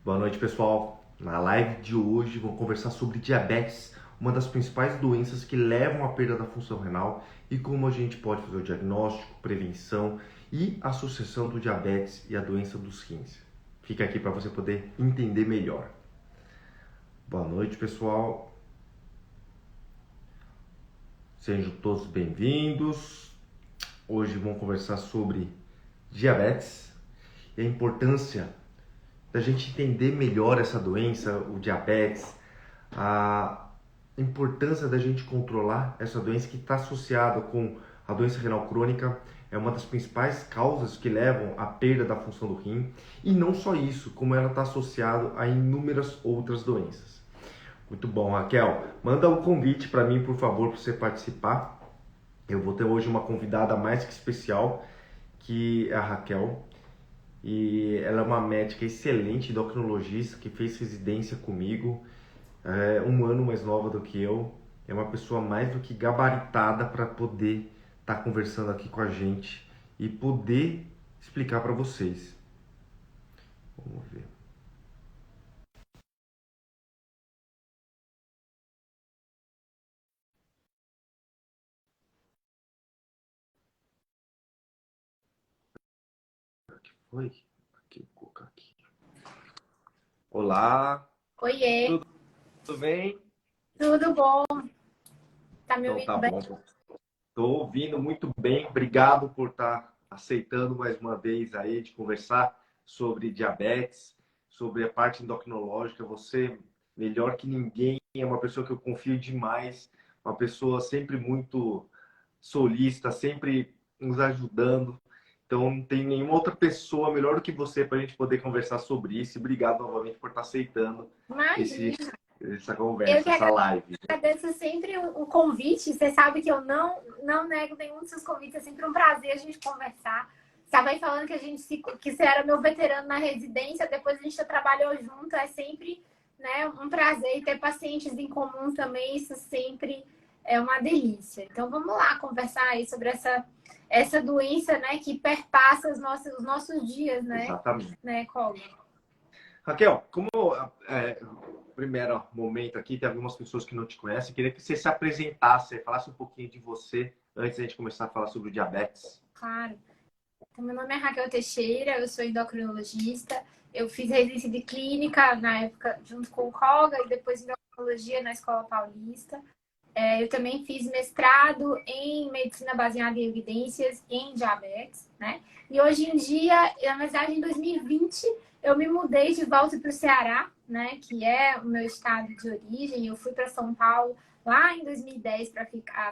Boa noite, pessoal. Na live de hoje vamos conversar sobre diabetes, uma das principais doenças que levam à perda da função renal e como a gente pode fazer o diagnóstico, prevenção e associação do diabetes e a doença dos rins. Fica aqui para você poder entender melhor. Boa noite, pessoal. Sejam todos bem-vindos. Hoje vamos conversar sobre diabetes e a importância da gente entender melhor essa doença, o diabetes, a importância da gente controlar essa doença que está associada com a doença renal crônica, é uma das principais causas que levam à perda da função do rim, e não só isso, como ela está associada a inúmeras outras doenças. Muito bom, Raquel. Manda um convite para mim, por favor, para você participar. Eu vou ter hoje uma convidada mais que especial, que é a Raquel. E ela é uma médica excelente, endocrinologista, que fez residência comigo, é um ano mais nova do que eu. É uma pessoa mais do que gabaritada para poder estar conversando aqui com a gente e poder explicar para vocês. Vamos ver. O que foi? Aqui, vou colocar aqui. Olá, Oiê, tudo bem? tudo bom? Tá me Então ouvindo tá bem? bom. Estou ouvindo muito bem. Obrigado por estar aceitando mais uma vez aí de conversar sobre diabetes, sobre a parte endocrinológica. Você, melhor que ninguém, é uma pessoa que eu confio demais, uma pessoa sempre muito solícita, sempre nos ajudando. Então, não tem nenhuma outra pessoa melhor do que você para a gente poder conversar sobre isso. E obrigado novamente por estar aceitando esse, Imagina. essa Eu conversa, que essa live. agradeço sempre o convite. Você sabe que eu não nego nenhum dos seus convites. É sempre um prazer a gente conversar. Você estava aí falando que você era meu veterano na residência, depois a gente já trabalhou junto. É sempre, né, um prazer. E ter pacientes em comum também, isso sempre é uma delícia. Então vamos lá conversar aí sobre essa doença, né, que perpassa os nossos dias, Exatamente. né, Colin? Raquel, como primeiro momento aqui, tem algumas pessoas que não te conhecem, queria que você se apresentasse, falasse um pouquinho de você antes da gente começar a falar sobre o diabetes. Claro. Então, meu nome é Raquel Teixeira, eu sou endocrinologista. Eu fiz residência de clínica na época junto com o Colga e depois endocrinologia na Escola Paulista. Eu também fiz mestrado em medicina baseada em evidências em diabetes, né? E hoje em dia, na verdade, em 2020, eu me mudei de volta para o Ceará, né? Que é o meu estado de origem. Eu fui para São Paulo lá em 2010 para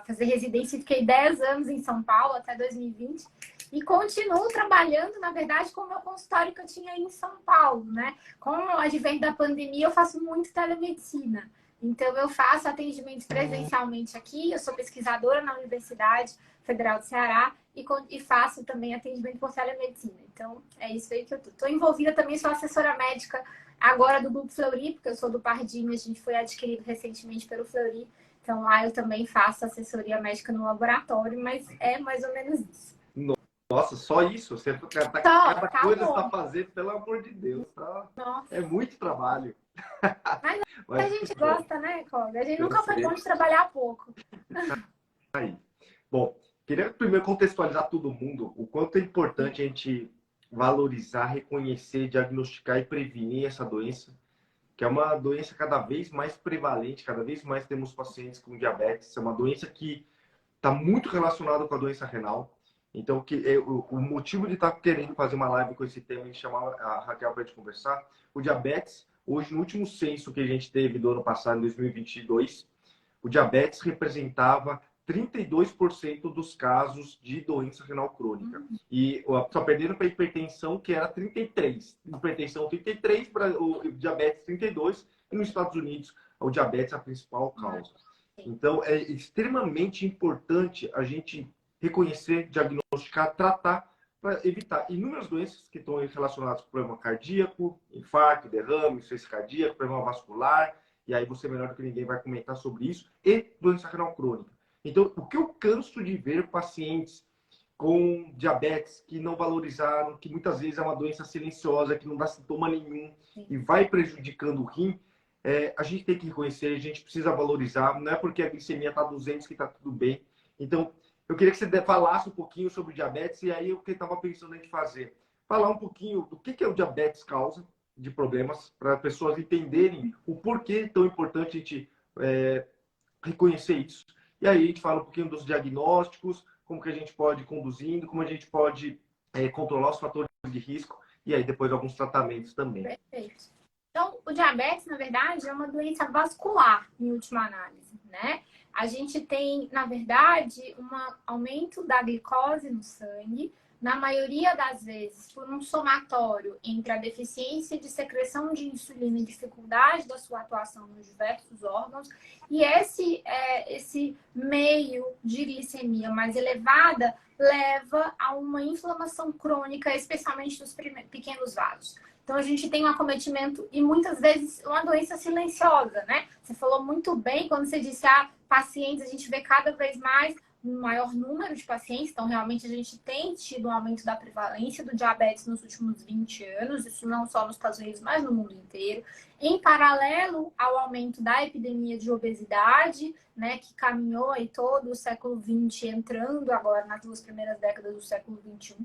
fazer residência. Fiquei 10 anos em São Paulo até 2020 e continuo trabalhando, na verdade, com o meu consultório que eu tinha em São Paulo, né? Com o advento da pandemia, eu faço muito telemedicina. Então, eu faço atendimentos presencialmente aqui, eu sou pesquisadora na Universidade Federal do Ceará e faço também atendimento por telemedicina. Então, é isso aí que eu tô. Estou envolvida também, sou assessora médica agora do Grupo Fleury, porque eu sou do Pardini, a gente foi adquirido recentemente pelo Fleury. Então, lá eu também faço assessoria médica no laboratório, mas é mais ou menos isso. Nossa, só isso? Você Só, cada tá coisa está bom. fazendo, pelo amor de Deus, tá? É Nossa. muito trabalho. Mas a Mas gente muito bom, gosta, né, Cláudia? A gente eu nunca foi bom sei. de trabalhar pouco. Aí. Bom, queria primeiro contextualizar todo mundo o quanto é importante a gente valorizar, reconhecer, diagnosticar e prevenir essa doença, que é uma doença cada vez mais prevalente, cada vez mais temos pacientes com diabetes. É uma doença que está muito relacionada com a doença renal. Então, o motivo de estar querendo fazer uma live com esse tema e chamar a Raquel para a gente conversar, o diabetes, hoje no último censo que a gente teve do ano passado, em 2022, o diabetes representava 32% dos casos de doença renal crônica. E só perderam para a hipertensão, que era 33%. Hipertensão 33%, para o diabetes 32%, e nos Estados Unidos o diabetes é a principal causa. Então, é extremamente importante a gente reconhecer, diagnosticar, tratar para evitar inúmeras doenças que estão relacionadas com problema cardíaco, infarto, derrame, insuficiência cardíaca, problema vascular, e aí você melhor do que ninguém vai comentar sobre isso, e doença renal crônica. Então, o que eu canso de ver pacientes com diabetes que não valorizaram, que muitas vezes é uma doença silenciosa, que não dá sintoma nenhum e vai prejudicando o rim, a gente tem que reconhecer, a gente precisa valorizar. Não é porque a glicemia está 200 que está tudo bem. Então, eu queria que você falasse um pouquinho sobre o diabetes e aí o que eu estava pensando em fazer. Falar um pouquinho do que o diabetes causa de problemas, para as pessoas entenderem o porquê é tão importante a gente reconhecer isso. E aí a gente fala um pouquinho dos diagnósticos, como que a gente pode ir conduzindo, como a gente pode controlar os fatores de risco e aí depois alguns tratamentos também. Perfeito. Então, o diabetes, na verdade, é uma doença vascular, em última análise, né? A gente tem, na verdade, um aumento da glicose no sangue, na maioria das vezes, por um somatório entre a deficiência de secreção de insulina e dificuldade da sua atuação nos diversos órgãos, e esse meio de glicemia mais elevada leva a uma inflamação crônica, especialmente nos pequenos vasos. Então, a gente tem um acometimento e muitas vezes uma doença silenciosa, né? Você falou muito bem quando você disse, pacientes, a gente vê cada vez mais um maior número de pacientes. Então, realmente, a gente tem tido um aumento da prevalência do diabetes nos últimos 20 anos. Isso não só nos Estados Unidos, mas no mundo inteiro. Em paralelo ao aumento da epidemia de obesidade, né? Que caminhou aí todo o século XX, entrando agora nas 2 primeiras décadas do século XXI.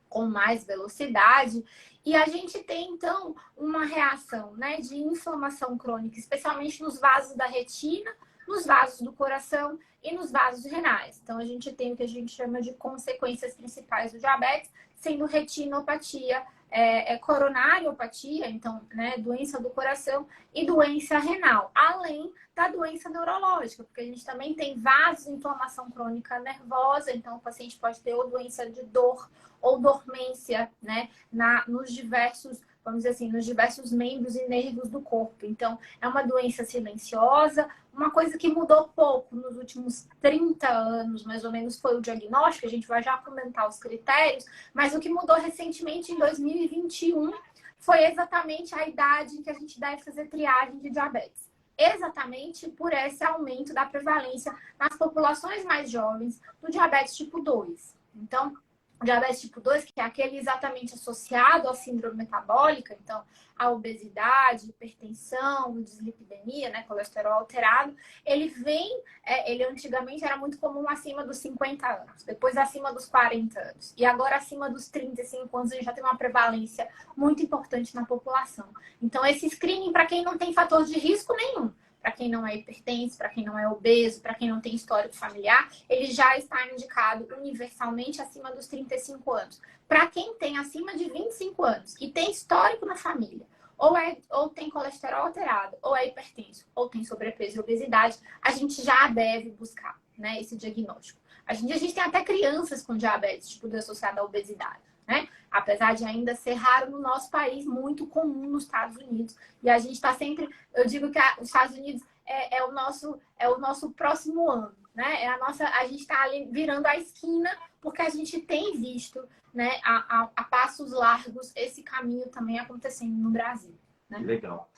Com mais velocidade, e a gente tem, então, uma reação, né, de inflamação crônica, especialmente nos vasos da retina, nos vasos do coração e nos vasos renais. Então, a gente tem o que a gente chama de consequências principais do diabetes, sendo retinopatia, coronariopatia, então, né, doença do coração e doença renal, além da doença neurológica, porque a gente também tem vasoinflamação crônica nervosa, então o paciente pode ter ou doença de dor ou dormência, né, nos diversos, vamos dizer assim, nos diversos membros e nervos do corpo. Então, é uma doença silenciosa. Uma coisa que mudou pouco nos últimos 30 anos, mais ou menos, foi o diagnóstico. A gente vai já comentar os critérios, mas o que mudou recentemente em 2021 foi exatamente a idade em que a gente deve fazer triagem de diabetes. Exatamente por esse aumento da prevalência nas populações mais jovens do diabetes tipo 2. Então, o diabetes tipo 2, que é aquele exatamente associado à síndrome metabólica, então a obesidade, hipertensão, dislipidemia, né, colesterol alterado, ele antigamente era muito comum acima dos 50 anos, depois acima dos 40 anos, e agora acima dos 35 anos a gente já tem uma prevalência muito importante na população. Então esse screening para quem não tem fator de risco nenhum, para quem não é hipertenso, para quem não é obeso, para quem não tem histórico familiar, ele já está indicado universalmente acima dos 35 anos. Para quem tem acima de 25 anos e tem histórico na família, ou tem colesterol alterado, ou é hipertenso, ou tem sobrepeso e obesidade, a gente já deve buscar, né, esse diagnóstico. A gente tem até crianças com diabetes, tipo, associada à obesidade, né? Apesar de ainda ser raro no nosso país, muito comum nos Estados Unidos. E a gente está sempre... Eu digo que os Estados Unidos é o nosso próximo ano, né? A gente está ali virando a esquina, porque a gente tem visto, né, a passos largos esse caminho também acontecendo no Brasil. Né? Legal.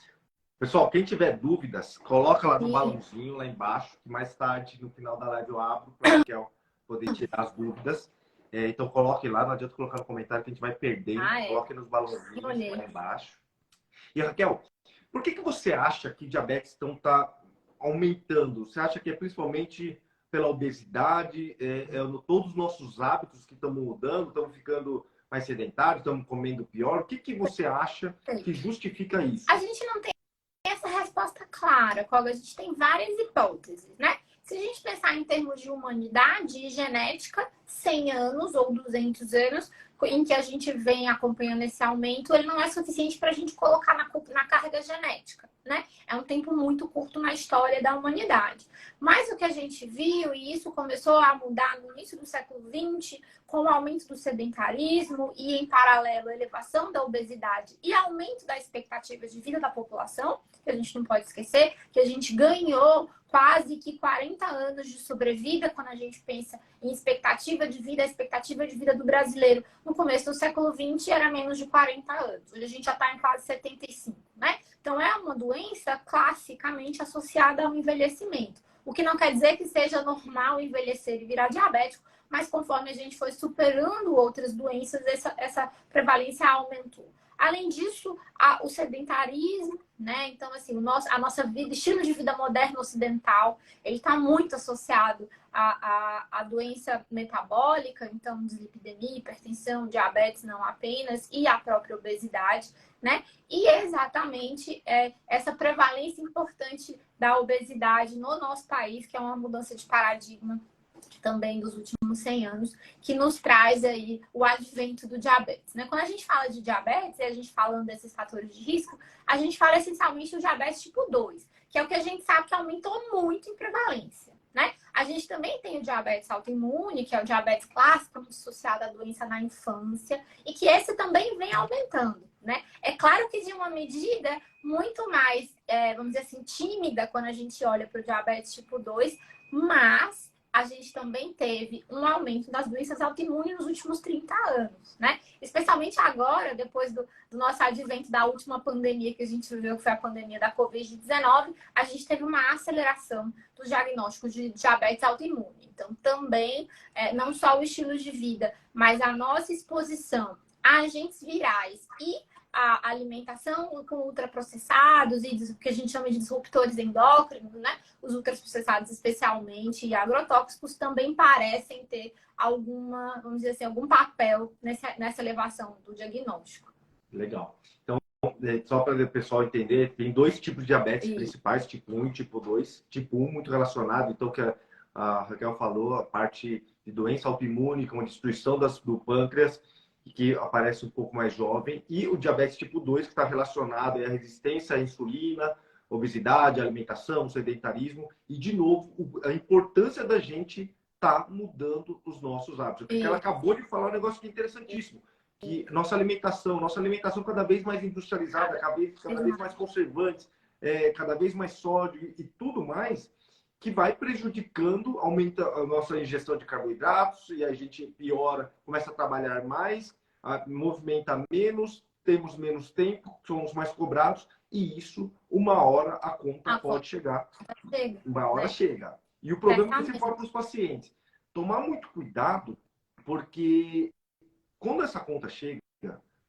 Pessoal, quem tiver dúvidas, coloca lá no balãozinho, lá embaixo, que mais tarde, no final da live, eu abro para a Raquel poder tirar as dúvidas. Então coloque lá, não adianta colocar no comentário que a gente vai perder. Coloque nos balãozinhos lá embaixo. E Raquel, por que você acha que diabetes está aumentando? Você acha que é principalmente pela obesidade, todos os nossos hábitos que estamos mudando, estamos ficando mais sedentários, estamos comendo pior? O que você acha que justifica isso? A gente não tem essa resposta clara, Koga. A gente tem várias hipóteses, né? Se a gente pensar em termos de humanidade e genética, 100 anos ou 200 anos, em que a gente vem acompanhando esse aumento, ele não é suficiente para a gente colocar na carga genética, né? É um tempo muito curto na história da humanidade. Mas o que a gente viu, e isso começou a mudar no início do século XX, com o aumento do sedentarismo e, em paralelo, a elevação da obesidade e aumento da expectativa de vida da população, que a gente não pode esquecer, que a gente ganhou quase que 40 anos de sobrevida quando a gente pensa em expectativa de vida. A expectativa de vida do brasileiro no começo do século XX era menos de 40 anos. Hoje a gente já está em quase 75, né? Então é uma doença classicamente associada ao envelhecimento. O que não quer dizer que seja normal envelhecer e virar diabético, mas conforme a gente foi superando outras doenças, essa prevalência aumentou. Além disso, o sedentarismo, né? Então, assim, a nossa vida, estilo de vida moderno ocidental, ele está muito associado à doença metabólica, então, dislipidemia, hipertensão, diabetes não apenas, e a própria obesidade, né? E exatamente essa prevalência importante da obesidade no nosso país, que é uma mudança de paradigma também dos últimos 100 anos, que nos traz aí o advento do diabetes, né? Quando a gente fala de diabetes, e a gente falando desses fatores de risco, a gente fala essencialmente do diabetes tipo 2, que é o que a gente sabe que aumentou muito em prevalência, né? A gente também tem o diabetes autoimune, que é o diabetes clássico, associado à doença na infância, e que esse também vem aumentando, né? É claro que de uma medida muito mais, vamos dizer assim, tímida quando a gente olha para o diabetes tipo 2, mas a gente também teve um aumento das doenças autoimunes nos últimos 30 anos, né? Especialmente agora, depois do nosso advento da última pandemia que a gente viveu, que foi a pandemia da Covid-19, a gente teve uma aceleração dos diagnósticos de diabetes autoimune. Então, também, não só o estilo de vida, mas a nossa exposição a agentes virais e a alimentação com ultraprocessados e o que a gente chama de disruptores endócrinos, né? Os ultraprocessados especialmente e agrotóxicos também parecem ter vamos dizer assim, algum papel nessa elevação do diagnóstico. Legal. Então, só para o pessoal entender, tem dois tipos de diabetes principais, tipo 1 e tipo 2. Tipo 1 muito relacionado, então, que a Raquel falou, a parte de doença autoimune, com a destruição do pâncreas, que aparece um pouco mais jovem, e o diabetes tipo 2, que está relacionado à resistência à insulina, obesidade, alimentação, sedentarismo, e, de novo, a importância da gente estar mudando os nossos hábitos. Porque ela acabou de falar um negócio que é interessantíssimo, que nossa alimentação cada vez mais industrializada, cada vez mais conservantes, cada vez mais sódio e tudo mais, que vai prejudicando, aumenta a nossa ingestão de carboidratos e a gente piora, começa a trabalhar mais, movimenta menos, temos menos tempo, somos mais cobrados e isso, uma hora a conta pode chegar. Uma hora chega. E o problema é que você fala para os pacientes, tomar muito cuidado, porque quando essa conta chega,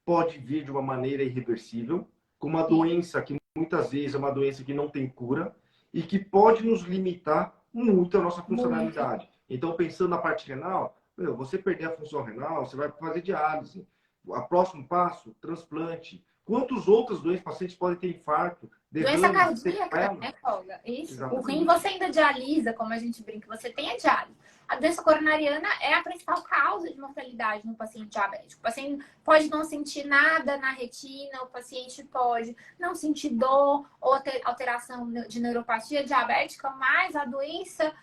pode vir de uma maneira irreversível, com uma doença que muitas vezes é uma doença que não tem cura, e que pode nos limitar muito a nossa funcionalidade. Então, pensando na parte renal, você perder a função renal, você vai fazer diálise. O próximo passo, transplante. Quantas outras doenças pacientes podem ter infarto? Doença cardíaca, né, Olga? Isso. Exatamente. O rim você ainda dialisa, como a gente brinca, você tem a diálise. A doença coronariana é a principal causa de mortalidade no paciente diabético. O paciente pode não sentir nada na retina, o paciente pode não sentir dor ou ter alteração de neuropatia diabética, mas a doença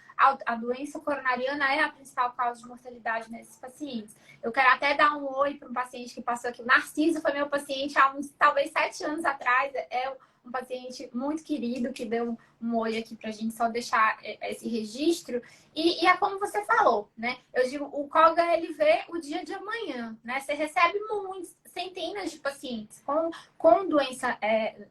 coronariana é a principal causa de mortalidade nesses pacientes. Eu quero até dar um oi para um paciente que passou aqui. O Narciso foi meu paciente há talvez 7 anos atrás. Um paciente muito querido que deu um oi aqui pra gente só deixar esse registro. E é como você falou, né? Eu digo, o COGA, ele vê o dia de amanhã, né? Você recebe centenas de pacientes com doença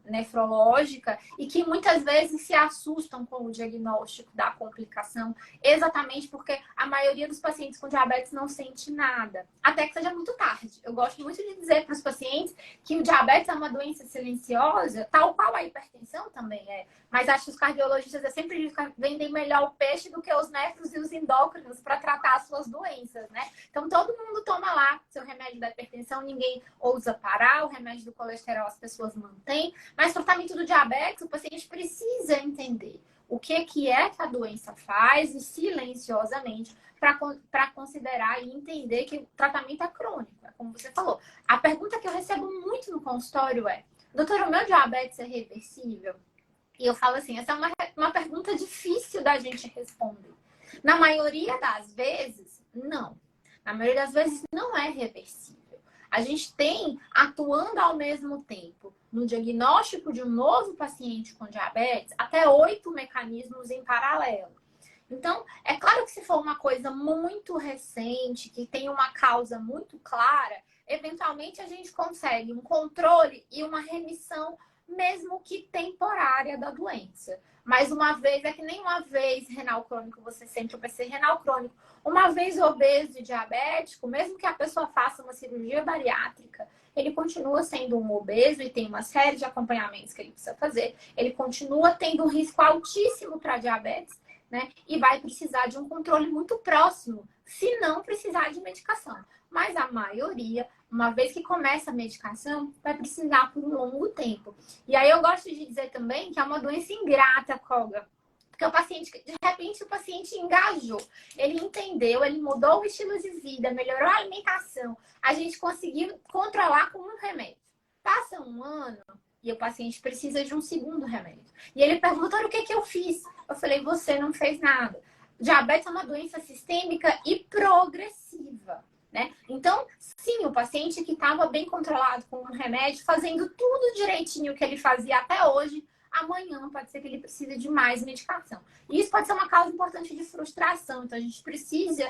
nefrológica e que muitas vezes se assustam com o diagnóstico da complicação, exatamente porque a maioria dos pacientes com diabetes não sente nada, até que seja muito tarde. Eu gosto muito de dizer para os pacientes que o diabetes é uma doença silenciosa, tal qual a hipertensão também é, mas acho que os cardiologistas, eu sempre digo que vendem melhor o peixe do que os nefros e os endócrinos para tratar as suas doenças, né? Então, todo mundo toma lá seu remédio da hipertensão, ninguém ousa parar, o remédio do colesterol as pessoas mantêm, mas o tratamento do diabetes, o paciente precisa entender o que é que a doença faz e silenciosamente para considerar e entender que o tratamento é crônico, como você falou. A pergunta que eu recebo muito no consultório é: doutor, o meu diabetes é reversível? E eu falo assim, essa é uma pergunta difícil da gente responder. Na maioria das vezes, não. Na maioria das vezes, não é reversível. A gente tem, atuando ao mesmo tempo, no diagnóstico de um novo paciente com diabetes, até 8 mecanismos em paralelo. Então, é claro que se for uma coisa muito recente, que tem uma causa muito clara, eventualmente a gente consegue um controle e uma remissão mesmo que temporária da doença. Mas uma vez, é que nem uma vez renal crônico, você sempre vai ser renal crônico. Uma vez obeso e diabético, mesmo que a pessoa faça uma cirurgia bariátrica, ele continua sendo um obeso e tem uma série de acompanhamentos que ele precisa fazer. Ele continua tendo um risco altíssimo para diabetes, né? E vai precisar de um controle muito próximo, se não precisar de medicação. Mas a maioria, uma vez que começa a medicação, vai precisar por um longo tempo. E aí eu gosto de dizer também que é uma doença ingrata, Colga. Porque o paciente, de repente, o paciente engajou. Ele entendeu, ele mudou o estilo de vida, melhorou a alimentação. A gente conseguiu controlar com um remédio. Passa um ano e o paciente precisa de um segundo remédio. E ele perguntou o que que eu fiz. Eu falei, você não fez nada. Diabetes é uma doença sistêmica e progressiva, né? Então, sim, o paciente que estava bem controlado com um remédio, fazendo tudo direitinho que ele fazia até hoje, amanhã pode ser que ele precise de mais medicação. E isso pode ser uma causa importante de frustração. Então, a gente precisa,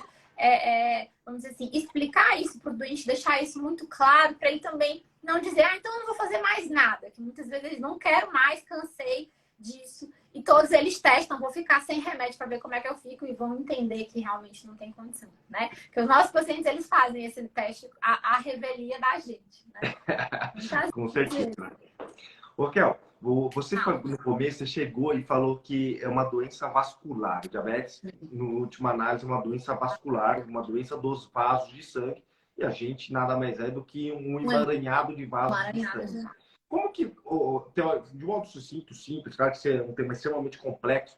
vamos dizer assim, explicar isso para o doente, deixar isso muito claro, para ele também não dizer, ah, então eu não vou fazer mais nada. Que muitas vezes eles não quero mais, cansei disso. E todos eles testam, vou ficar sem remédio para ver como é que eu fico e vão entender que realmente não tem condição, né? Porque os nossos pacientes, eles fazem esse teste, a revelia da gente, né? Com certeza. Ô, Kel, você no começo, você chegou e falou que é uma doença vascular. O diabetes, no última análise, é uma doença vascular, uma doença dos vasos de sangue. E a gente nada mais é do que um emaranhado de vasos de sangue. Como que, de modo sucinto, simples, claro que isso é um tema extremamente complexo,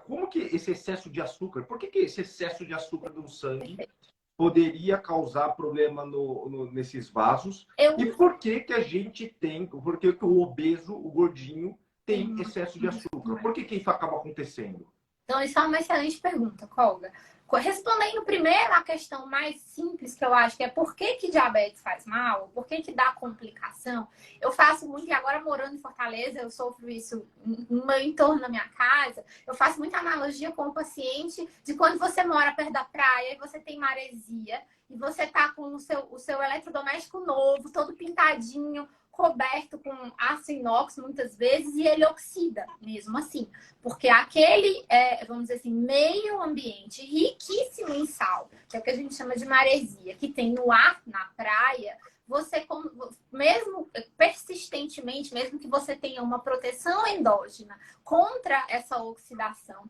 como que esse excesso de açúcar, por que esse excesso de açúcar no sangue poderia causar problema nesses vasos? E por que a gente tem, por que o obeso, o gordinho, tem excesso de açúcar? Por que isso acaba acontecendo? Então, isso é uma excelente pergunta, Colga. Respondendo primeiro a questão mais simples, que eu acho que é por que diabetes faz mal, por que dá complicação. Eu faço muito, e agora morando em Fortaleza, eu sofro isso no meu entorno, na minha casa, eu faço muita analogia com o paciente de quando você mora perto da praia e você tem maresia, e você tá com o seu eletrodoméstico novo, todo pintadinho, coberto com aço inox muitas vezes, e ele oxida mesmo assim. Porque aquele, vamos dizer assim, meio ambiente riquíssimo em sal, que é o que a gente chama de maresia, que tem no ar, na praia, você, mesmo persistentemente, mesmo que você tenha uma proteção endógena contra essa oxidação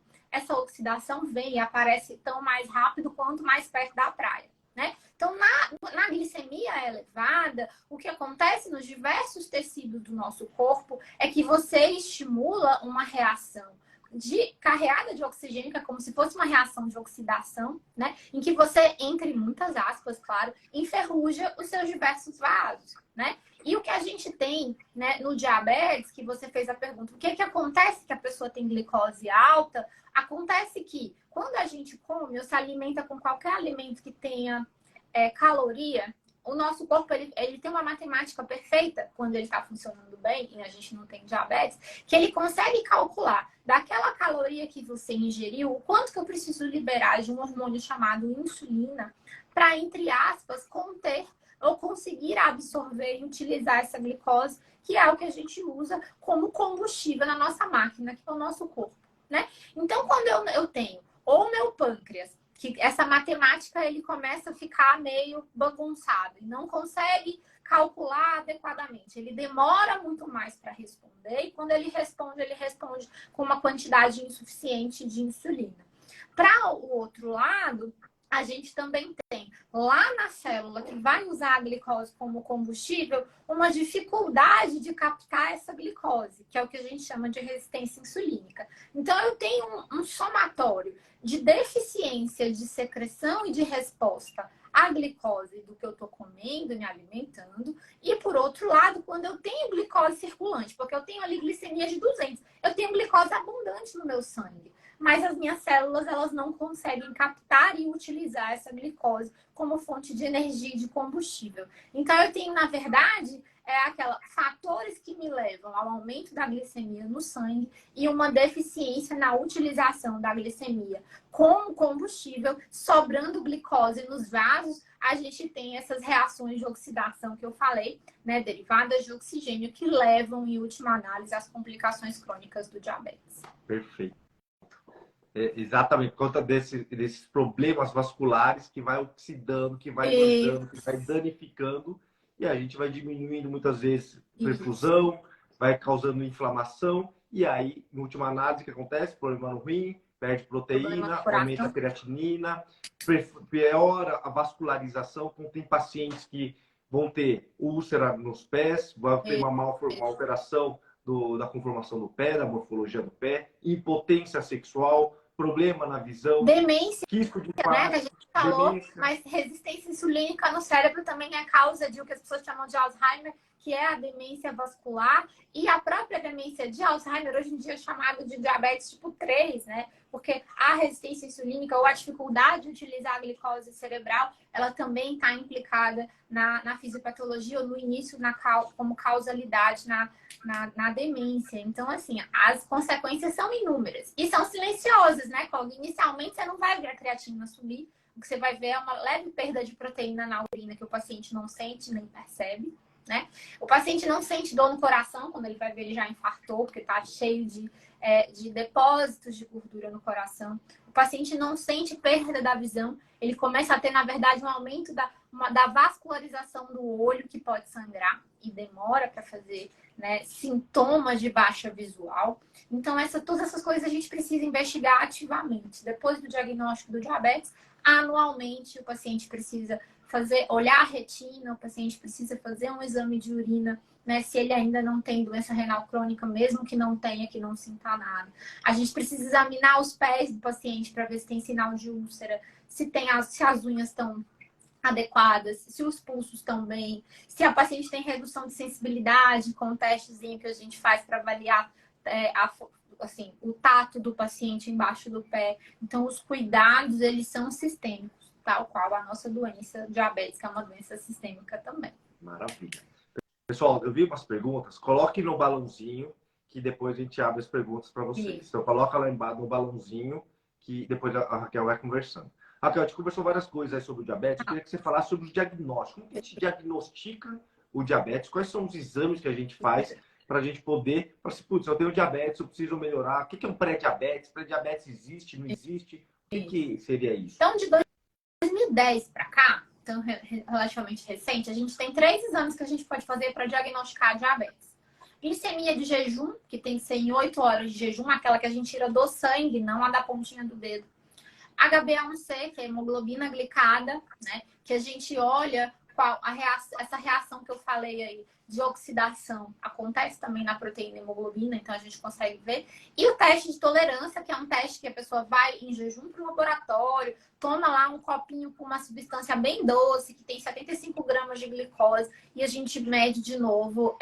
vem e aparece tão mais rápido quanto mais perto da praia, né? Então, na glicemia elevada, o que acontece nos diversos tecidos do nosso corpo é que você estimula uma reação de carreada de oxigênio, que é como se fosse uma reação de oxidação, né? Em que você, entre muitas aspas, claro, enferruja os seus diversos vasos, né? E o que a gente tem, né, no diabetes, que você fez a pergunta, o que acontece que a pessoa tem glicose alta? Acontece que quando a gente come ou se alimenta com qualquer alimento que tenha caloria, o nosso corpo ele tem uma matemática perfeita quando ele está funcionando bem e a gente não tem diabetes, que ele consegue calcular daquela caloria que você ingeriu, o quanto que eu preciso liberar de um hormônio chamado insulina para, entre aspas, conter ou conseguir absorver e utilizar essa glicose, que é o que a gente usa como combustível na nossa máquina, que é o nosso corpo, né? Então, quando eu tenho ou meu pâncreas, que essa matemática ele começa a ficar meio bagunçado e não consegue calcular adequadamente. Ele demora muito mais para responder e quando ele responde com uma quantidade insuficiente de insulina. Para o outro lado, a gente também tem lá na célula que vai usar a glicose como combustível uma dificuldade de captar essa glicose, que é o que a gente chama de resistência insulínica. Então, eu tenho um somatório de deficiência de secreção e de resposta à glicose do que eu estou comendo e me alimentando. E, por outro lado, quando eu tenho glicose circulante, porque eu tenho ali glicemia de 200, eu tenho glicose abundante no meu sangue. Mas as minhas células, elas não conseguem captar e utilizar essa glicose como fonte de energia e de combustível. Então, eu tenho, na verdade, é aquela fatores que me levam ao aumento da glicemia no sangue e uma deficiência na utilização da glicemia como combustível, sobrando glicose nos vasos, a gente tem essas reações de oxidação que eu falei, né, derivadas de oxigênio, que levam, em última análise, às complicações crônicas do diabetes. Perfeito. Exatamente, por conta desses problemas vasculares que vai oxidando, que vai manchando, que vai danificando, e a gente vai diminuindo muitas vezes perfusão, vai causando inflamação, e aí, em última análise, o que acontece? Problema no rim, perde proteína, aumenta a creatinina, piora a vascularização. Então, tem pacientes que vão ter úlcera nos pés, vão ter uma alteração da conformação do pé, da morfologia do pé, impotência sexual, problema na visão, demência, quisco de né, que a gente falou, demência. Mas resistência insulínica no cérebro também é causa de o que as pessoas chamam de Alzheimer, que é a demência vascular, e a própria demência de Alzheimer hoje em dia é chamada de diabetes tipo 3, né? Porque a resistência insulínica ou a dificuldade de utilizar a glicose cerebral, ela também está implicada na fisiopatologia ou no início como causalidade na demência. Então, assim, as consequências são inúmeras e são silenciosas, né, Cog? Inicialmente, você não vai ver a creatina subir. O que você vai ver é uma leve perda de proteína na urina que o paciente não sente nem percebe, né? O paciente não sente dor no coração, quando ele vai ver ele já infartou, porque está cheio de depósitos de gordura no coração. O paciente não sente perda da visão, ele começa a ter, na verdade, um aumento da vascularização do olho, que pode sangrar e demora para fazer, né, sintomas de baixa visual. Então, todas essas coisas a gente precisa investigar ativamente. Depois do diagnóstico do diabetes, anualmente o paciente precisa olhar a retina, o paciente precisa fazer um exame de urina, né, se ele ainda não tem doença renal crônica, mesmo que não tenha, que não sinta nada. A gente precisa examinar os pés do paciente para ver se tem sinal de úlcera, se as unhas estão adequadas, se os pulsos estão bem, se a paciente tem redução de sensibilidade, com um testezinho que a gente faz para avaliar assim, o tato do paciente embaixo do pé. Então, os cuidados, eles são sistêmicos, tal qual a nossa doença diabética é uma doença sistêmica também. Maravilha. Pessoal, eu vi umas perguntas. Coloque no balãozinho, que depois a gente abre as perguntas para vocês. Então, coloca lá embaixo no balãozinho, que depois a Raquel vai conversando. Raquel, a gente conversou várias coisas aí sobre o diabetes. Eu queria que você falasse sobre o diagnóstico. Como que a gente diagnostica o diabetes? Quais são os exames que a gente faz para a gente poder... Falar assim, putz, eu tenho diabetes, eu preciso melhorar. O que é um pré-diabetes? Pré-diabetes existe, não existe? O que seria isso? Então, de 2010 para cá, então relativamente recente, a gente tem 3 exames que a gente pode fazer para diagnosticar diabetes. Glicemia de jejum, que tem que ser em 8 horas de jejum, aquela que a gente tira do sangue, não a da pontinha do dedo. HbA1c, que é a hemoglobina glicada, né? Que a gente olha essa reação que eu falei aí de oxidação acontece também na proteína hemoglobina, então a gente consegue ver. E o teste de tolerância, que é um teste que a pessoa vai em jejum para o laboratório, toma lá um copinho com uma substância bem doce, que tem 75 gramas de glicose, e a gente mede de novo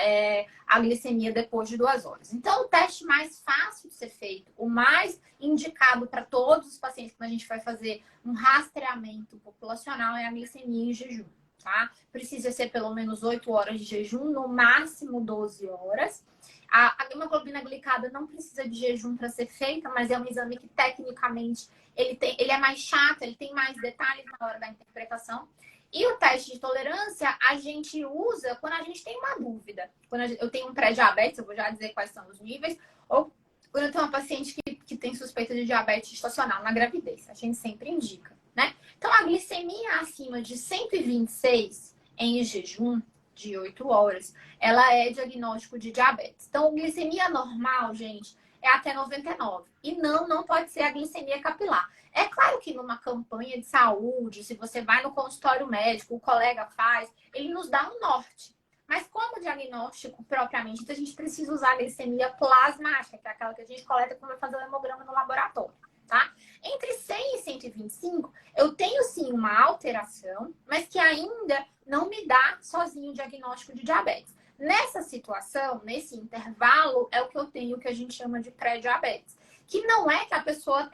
a glicemia depois de 2 horas. Então, o teste mais fácil de ser feito, o mais indicado para todos os pacientes, quando a gente vai fazer um rastreamento populacional, é a glicemia em jejum. Tá? Precisa ser pelo menos 8 horas de jejum, no máximo 12 horas. A hemoglobina glicada não precisa de jejum para ser feita, mas é um exame que tecnicamente ele é mais chato, ele tem mais detalhes na hora da interpretação. E o teste de tolerância a gente usa quando a gente tem uma dúvida. Quando eu tenho um pré-diabetes, eu vou já dizer quais são os níveis, ou quando eu tenho uma paciente que tem suspeita de diabetes gestacional na gravidez. A gente sempre indica, né? Então, a glicemia acima de 126 em jejum de 8 horas, ela é diagnóstico de diabetes. Então, glicemia normal, gente, é até 99. E não pode ser a glicemia capilar. É claro que numa campanha de saúde, se você vai no consultório médico, o colega faz, ele nos dá um norte. Mas como diagnóstico propriamente, então a gente precisa usar a glicemia plasmática, que é aquela que a gente coleta quando vai fazer o hemograma no laboratório. Tá? Entre 100 e 125, eu tenho sim uma alteração, mas que ainda não me dá sozinho o diagnóstico de diabetes. Nessa situação, nesse intervalo, é o que eu tenho que a gente chama de pré-diabetes. Que não é que a pessoa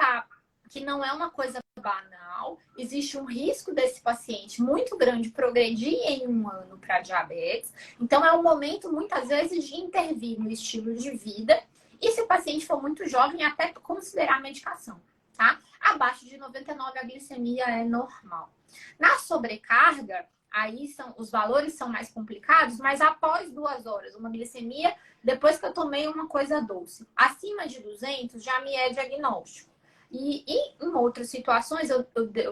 que não é uma coisa banal, existe um risco desse paciente muito grande progredir em um ano para diabetes. Então, é um momento, muitas vezes, de intervir no estilo de vida. E se o paciente for muito jovem, até considerar a medicação, tá? Abaixo de 99, a glicemia é normal. Na sobrecarga, aí os valores são mais complicados, mas após 2 horas, uma glicemia, depois que eu tomei uma coisa doce, acima de 200, já me é diagnóstico. E em outras situações, eu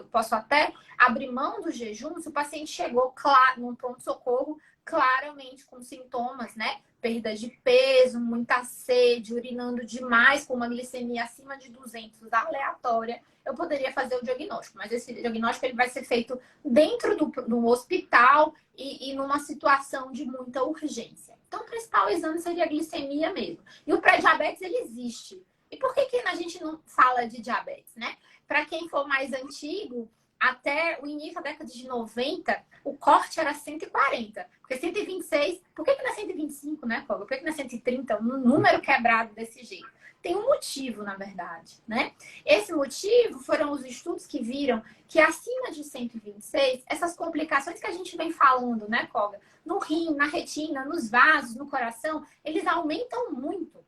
posso até abrir mão do jejum se o paciente chegou num pronto-socorro claramente com sintomas, né? Perda de peso, muita sede, urinando demais, com uma glicemia acima de 200, aleatória, eu poderia fazer o diagnóstico. Mas esse diagnóstico ele vai ser feito dentro do hospital e numa situação de muita urgência. Então, o principal exame seria a glicemia mesmo. E o pré-diabetes, ele existe. E por que a gente não fala de diabetes, né? Para quem for mais antigo, até o início da década de 90, o corte era 140. Porque 126... Por que não é 125, né, Koga? Por que não é 130? Um número quebrado desse jeito. Tem um motivo, na verdade, né? Esse motivo foram os estudos que viram que acima de 126, essas complicações que a gente vem falando, né, Koga? No rim, na retina, nos vasos, no coração, eles aumentam muito.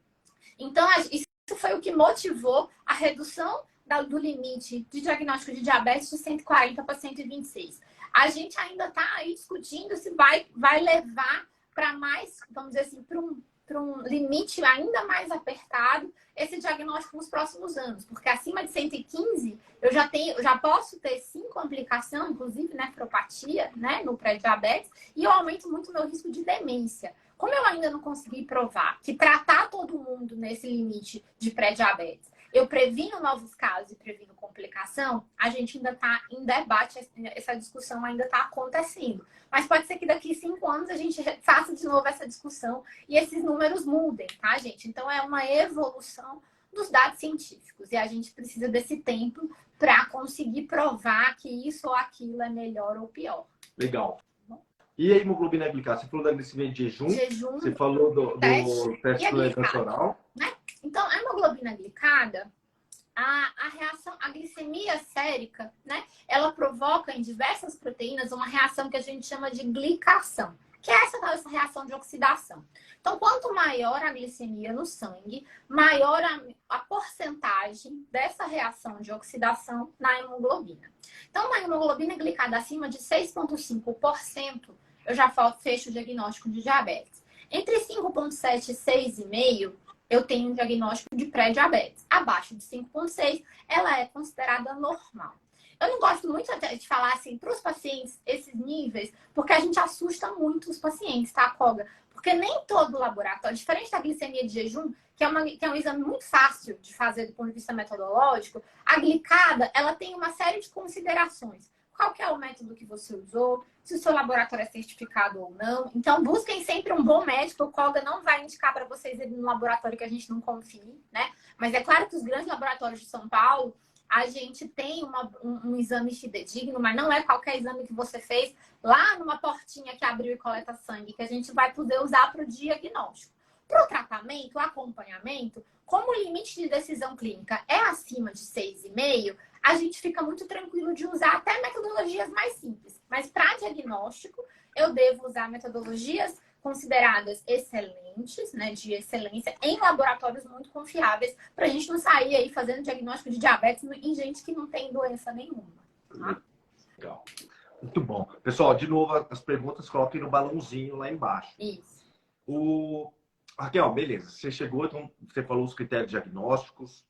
Então, isso foi o que motivou a redução do limite de diagnóstico de diabetes de 140 para 126. A gente ainda está aí discutindo se vai levar para mais, vamos dizer assim, para um limite ainda mais apertado esse diagnóstico nos próximos anos. Porque acima de 115, eu já posso ter sim complicação, inclusive nefropatia, né, no pré-diabetes, e eu aumento muito o meu risco de demência. Como eu ainda não consegui provar que tratar todo mundo nesse limite de pré-diabetes, eu previno novos casos e previno complicação, a gente ainda está em debate, essa discussão ainda está acontecendo. Mas pode ser que daqui 5 anos a gente faça de novo essa discussão e esses números mudem, tá, gente? Então, é uma evolução dos dados científicos e a gente precisa desse tempo para conseguir provar que isso ou aquilo é melhor ou pior. Legal. E a hemoglobina glicada? Você falou da glicemia de jejum, você falou do teste glicemial, né? Então, a hemoglobina glicada, a reação, a glicemia sérica, né? Ela provoca em diversas proteínas uma reação que a gente chama de glicação, que é essa reação de oxidação. Então, quanto maior a glicemia no sangue, maior a porcentagem dessa reação de oxidação na hemoglobina. Então, uma hemoglobina glicada acima de 6,5%, eu já fecho o diagnóstico de diabetes. Entre 5,7 e 6,5%, eu tenho um diagnóstico de pré-diabetes. Abaixo de 5,6, ela é considerada normal. Eu não gosto muito de falar assim para os pacientes esses níveis, porque a gente assusta muito os pacientes, tá, Koga? Porque nem todo laboratório, diferente da glicemia de jejum, que é um exame muito fácil de fazer do ponto de vista metodológico, a glicada, ela tem uma série de considerações. Qual que é o método que você usou, se o seu laboratório é certificado ou não. Então, busquem sempre um bom médico. O Koga não vai indicar para vocês ir no laboratório que a gente não confie, né? Mas é claro que os grandes laboratórios de São Paulo, a gente tem um exame fidedigno, mas não é qualquer exame que você fez lá numa portinha que abriu e coleta sangue, que a gente vai poder usar para o diagnóstico. Para o tratamento, o acompanhamento, como o limite de decisão clínica é acima de 6,5, a gente fica muito tranquilo de usar até metodologias mais simples. Mas para diagnóstico, eu devo usar metodologias consideradas excelentes, né, de excelência, em laboratórios muito confiáveis, para a gente não sair aí fazendo diagnóstico de diabetes em gente que não tem doença nenhuma. Tá? Legal. Muito bom. Pessoal, de novo, as perguntas coloquem no balãozinho lá embaixo. Isso. Raquel, beleza. Você chegou, então você falou os critérios diagnósticos.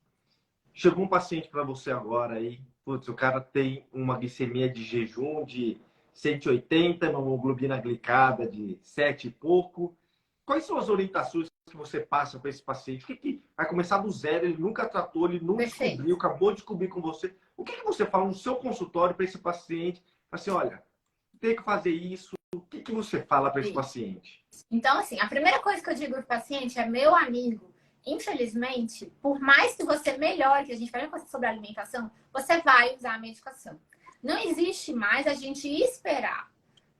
Chegou um paciente para você agora aí, putz, o cara tem uma glicemia de jejum de 180, uma hemoglobina glicada de 7 e pouco. Quais são as orientações que você passa para esse paciente? O que vai começar do zero? Ele nunca tratou, ele não descobriu, acabou de descobrir com você. O que você fala no seu consultório para esse paciente? Assim, olha, tem que fazer isso. O que você fala para esse paciente? Então, assim, a primeira coisa que eu digo para o paciente é, meu amigo, infelizmente, por mais que você melhore, que a gente vai falar sobre a alimentação, você vai usar a medicação. Não existe mais a gente esperar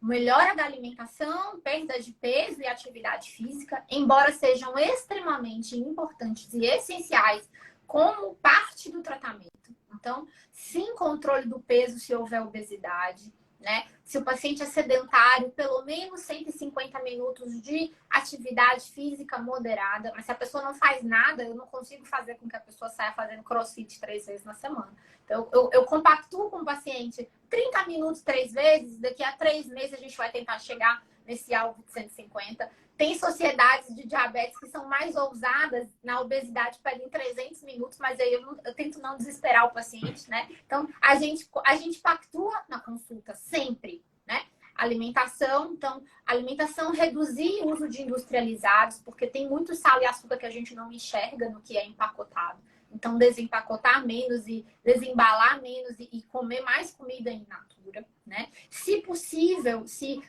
melhora da alimentação, perda de peso e atividade física, embora sejam extremamente importantes e essenciais como parte do tratamento. Então, sim, controle do peso se houver obesidade, né? Se o paciente é sedentário, pelo menos 150 minutos de atividade física moderada. Mas se a pessoa não faz nada, eu não consigo fazer com que a pessoa saia fazendo crossfit 3 vezes na semana. Então, eu compactuo com o paciente 30 minutos 3 vezes, daqui a 3 meses a gente vai tentar chegar nesse alvo de 150. Tem sociedades de diabetes que são mais ousadas na obesidade, pedem 300 minutos, mas aí eu tento não desesperar o paciente, né? Então, a gente pactua na consulta sempre, né? Alimentação, então, alimentação, reduzir o uso de industrializados, porque tem muito sal e açúcar que a gente não enxerga no que é empacotado. Então, desempacotar menos e desembalar menos e comer mais comida in natura, né? Se possível, se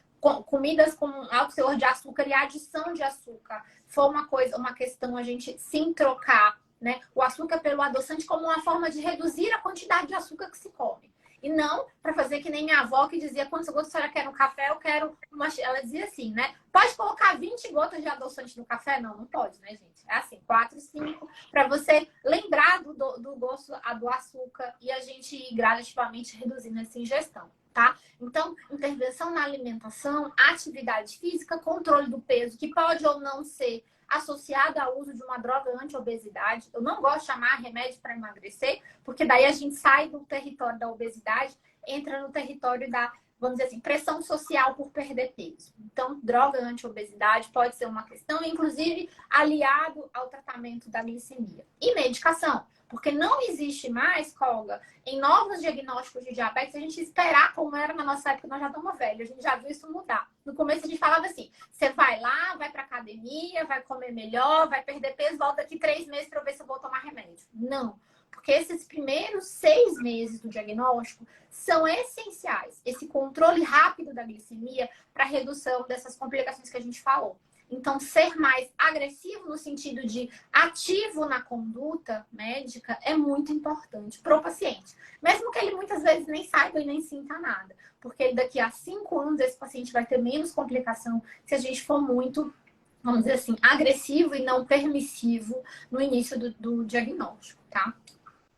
comidas com alto teor de açúcar e adição de açúcar for uma questão a gente sim trocar, né, o açúcar pelo adoçante como uma forma de reduzir a quantidade de açúcar que se come. E não para fazer que nem minha avó que dizia, quantas gotas a senhora quer no café? Eu quero uma... Ela dizia assim, né? Pode colocar 20 gotas de adoçante no café? Não, não pode, né, gente? É assim, 4, 5, para você lembrar do gosto do açúcar e a gente ir gradativamente reduzindo essa ingestão. Tá? Então, intervenção na alimentação, atividade física, controle do peso, que pode ou não ser associado ao uso de uma droga anti-obesidade. Eu não gosto de chamar remédio para emagrecer, porque daí a gente sai do território da obesidade, entra no território da, vamos dizer assim, pressão social por perder peso. Então, droga anti-obesidade pode ser uma questão, inclusive aliado ao tratamento da glicemia. E medicação. Porque não existe mais, Colga, em novos diagnósticos de diabetes, a gente esperar como era na nossa época, nós já estamos velhos, a gente já viu isso mudar. No começo a gente falava assim, você vai lá, vai pra academia, vai comer melhor, vai perder peso, volta daqui 3 meses para ver se eu vou tomar remédio. Não, porque esses primeiros 6 meses do diagnóstico são essenciais. Esse controle rápido da glicemia para redução dessas complicações que a gente falou. Então, ser mais agressivo no sentido de ativo na conduta médica é muito importante para o paciente. Mesmo que ele muitas vezes nem saiba e nem sinta nada. Porque daqui a 5 anos esse paciente vai ter menos complicação se a gente for muito, vamos dizer assim, agressivo e não permissivo no início do diagnóstico, tá?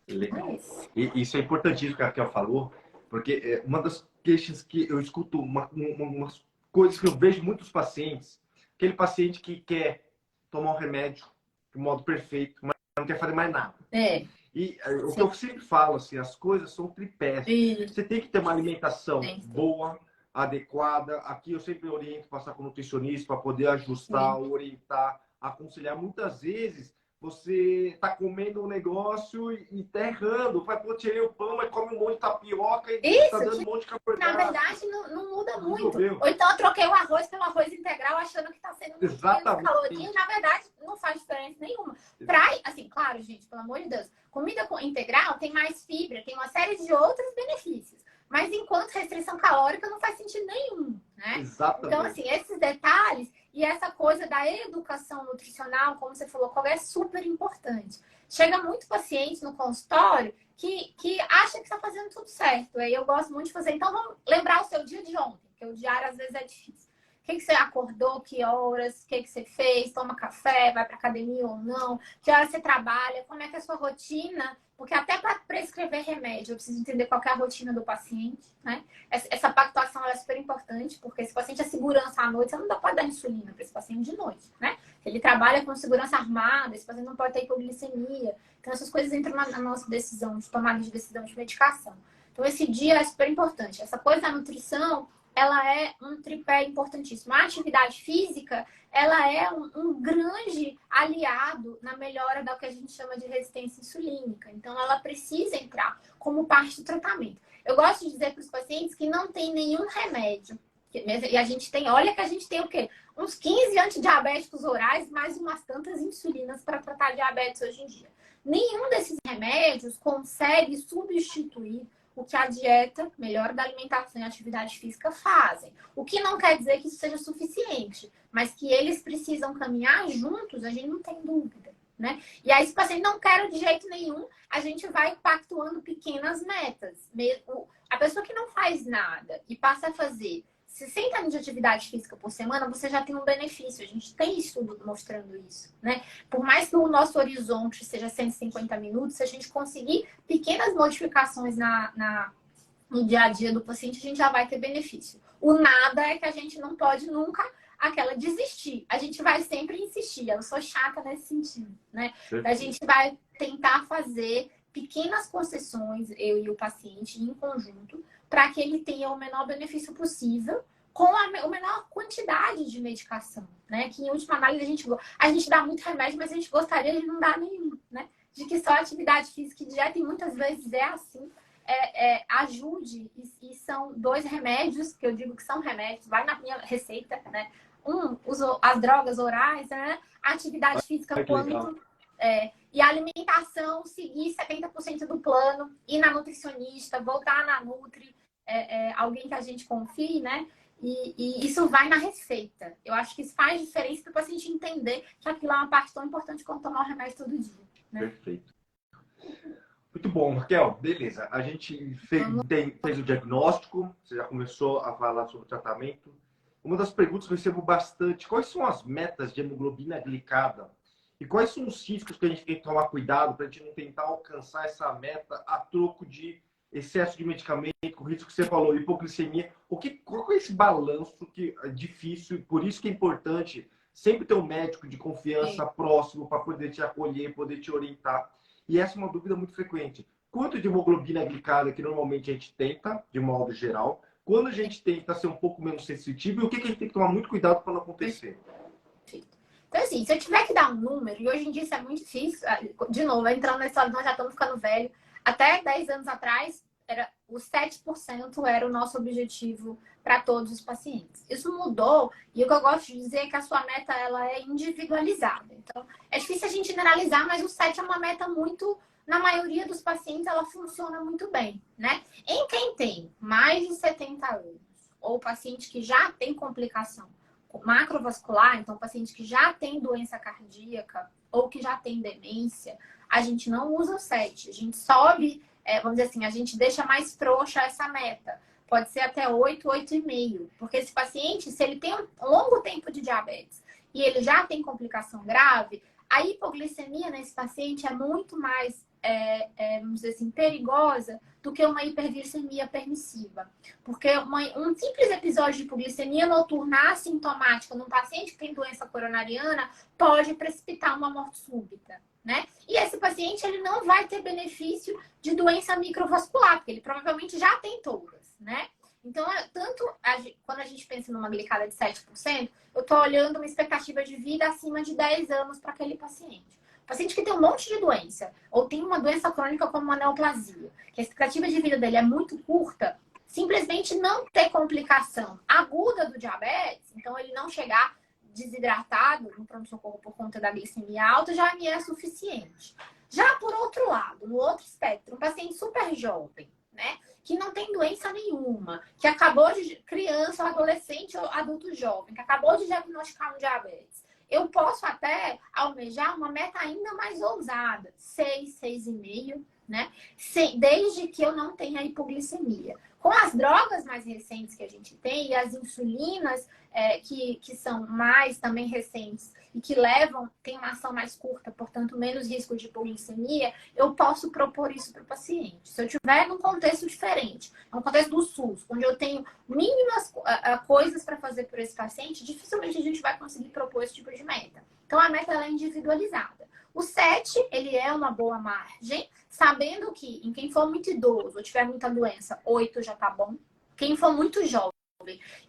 Legal. E isso é importantíssimo que a Raquel falou, porque é uma das queixas que eu escuto, umas coisas que eu vejo muitos pacientes, aquele paciente que quer tomar um remédio de modo perfeito, mas não quer fazer mais nada. É. E o que eu sempre falo, assim, as coisas são tripés. Você tem que ter uma alimentação boa, adequada. Aqui eu sempre oriento passar com o nutricionista para poder ajustar, orientar, aconselhar. Muitas vezes você está comendo um negócio e está errando. Vai, pô, tirei o pão, mas come um monte de tapioca e está dando um monte de carboidrato. Na verdade, não muda muito. Ou então eu troquei o arroz pelo arroz integral, achando que está sendo muito menos caloria. Na verdade, não faz diferença nenhuma. Assim, claro, gente, pelo amor de Deus. Comida integral tem mais fibra, tem uma série de outros benefícios. Mas enquanto restrição calórica não faz sentido nenhum, né? Exatamente. Então, assim, esses detalhes e essa coisa da educação nutricional, como você falou, é super importante. Chega muito paciente no consultório que acha que está fazendo tudo certo. Aí eu gosto muito de fazer. Então, vamos lembrar o seu dia de ontem, porque o diário às vezes é difícil. O que você acordou, que horas, o que você fez, toma café, vai para academia ou não, que horas você trabalha, como é que é a sua rotina, porque até para prescrever remédio, eu preciso entender qual é a rotina do paciente, né? Essa pactuação é super importante, porque se o paciente é segurança à noite, você não pode dar insulina para esse paciente de noite, né? Se ele trabalha com segurança armada, esse paciente não pode ter hipoglicemia. Então, essas coisas entram na nossa decisão, de tomada de decisão de medicação. Então, esse dia é super importante. Essa coisa da nutrição, ela é um tripé importantíssimo. A atividade física, ela é um grande aliado na melhora do que a gente chama de resistência insulínica. Então, ela precisa entrar como parte do tratamento. Eu gosto de dizer para os pacientes que não tem nenhum remédio. E a gente tem, olha que a gente tem o quê? Uns 15 antidiabéticos orais, mais umas tantas insulinas para tratar diabetes hoje em dia. Nenhum desses remédios consegue substituir o que a dieta, melhora da alimentação e atividade física fazem. O que não quer dizer que isso seja suficiente, mas que eles precisam caminhar juntos, a gente não tem dúvida, né? E aí, se o paciente não quer de jeito nenhum, a gente vai pactuando pequenas metas. A pessoa que não faz nada e passa a fazer 60 minutos de atividade física por semana, você já tem um benefício. A gente tem estudo mostrando isso, né? Por mais que o nosso horizonte seja 150 minutos, se a gente conseguir pequenas modificações no dia a dia do paciente, a gente já vai ter benefício. O nada é que a gente não pode nunca aquela desistir. A gente vai sempre insistir. Eu sou chata nesse sentido, né? A gente vai tentar fazer pequenas concessões, eu e o paciente, em conjunto, para que ele tenha o menor benefício possível com a menor quantidade de medicação, né? Que em última análise a gente dá muito remédio, mas a gente gostaria de não dar nenhum, né? De que só atividade física e dieta, e muitas vezes é assim, ajude, e são 2 remédios, que eu digo que são remédios, vai na minha receita, né? As drogas orais, né? A atividade física quanto... e a alimentação, seguir 70% do plano, ir na nutricionista, voltar na Nutri, alguém que a gente confie, né? E isso vai na receita. Eu acho que isso faz diferença para o paciente entender que aquilo é uma parte tão importante quanto tomar o remédio todo dia. Né? Perfeito. Muito bom, Raquel. Beleza. A gente fez o diagnóstico, você já começou a falar sobre o tratamento. Uma das perguntas que eu recebo bastante: quais são as metas de hemoglobina glicada? E quais são os riscos que a gente tem que tomar cuidado para a gente não tentar alcançar essa meta a troco de excesso de medicamento, o risco que você falou, hipoglicemia? Qual é esse balanço que é difícil? Por isso que é importante sempre ter um médico de confiança próximo para poder te acolher, poder te orientar. E essa é uma dúvida muito frequente. Quanto de hemoglobina glicada que normalmente a gente tenta, de modo geral? Quando a gente tenta ser um pouco menos sensitivo, e o que a gente tem que tomar muito cuidado para não acontecer? Então, assim, se eu tiver que dar um número, e hoje em dia isso é muito difícil, de novo, entrando na história, nós já estamos ficando velho. Até 10 anos atrás, os 7% era o nosso objetivo para todos os pacientes. Isso mudou, e o que eu gosto de dizer é que a sua meta ela é individualizada. Então, é difícil a gente generalizar, mas o 7 é uma meta muito... Na maioria dos pacientes, ela funciona muito bem, né? Em quem tem mais de 70 anos, ou paciente que já tem complicação macrovascular, então paciente que já tem doença cardíaca ou que já tem demência, a gente não usa o 7. A gente sobe, vamos dizer assim, a gente deixa mais frouxa essa meta. Pode ser até 8, 8,5. Porque esse paciente, se ele tem um longo tempo de diabetes e ele já tem complicação grave, a hipoglicemia nesse paciente é muito mais, vamos dizer assim, perigosa do que uma hiperglicemia permissiva. Porque um simples episódio de hipoglicemia noturna assintomática num paciente que tem doença coronariana pode precipitar uma morte súbita, né? E esse paciente, ele não vai ter benefício de doença microvascular, porque ele provavelmente já tem todas, né? Então, quando a gente pensa numa glicada de 7%, eu estou olhando uma expectativa de vida acima de 10 anos para aquele paciente. Paciente que tem um monte de doença, ou tem uma doença crônica como uma neoplasia, que a expectativa de vida dele é muito curta, simplesmente não ter complicação aguda do diabetes, então ele não chegar desidratado no pronto-socorro por conta da glicemia alta, já me é suficiente. Já por outro lado, no outro espectro, um paciente super jovem, né? Que não tem doença nenhuma, que acabou de criança, adolescente ou adulto jovem, que acabou de diagnosticar um diabetes. Eu posso até almejar uma meta ainda mais ousada, 6, 6,5, né? Desde que eu não tenha hipoglicemia. Com as drogas mais recentes que a gente tem, e as insulinas que são mais também recentes e que tem uma ação mais curta, portanto, menos risco de hipoglicemia, eu posso propor isso para o paciente. Se eu tiver num contexto diferente, no contexto do SUS, onde eu tenho mínimas coisas para fazer por esse paciente, dificilmente a gente vai conseguir propor esse tipo de meta. Então, a meta ela é individualizada. O 7, ele é uma boa margem, sabendo que em quem for muito idoso ou tiver muita doença, 8 já tá bom. Quem for muito jovem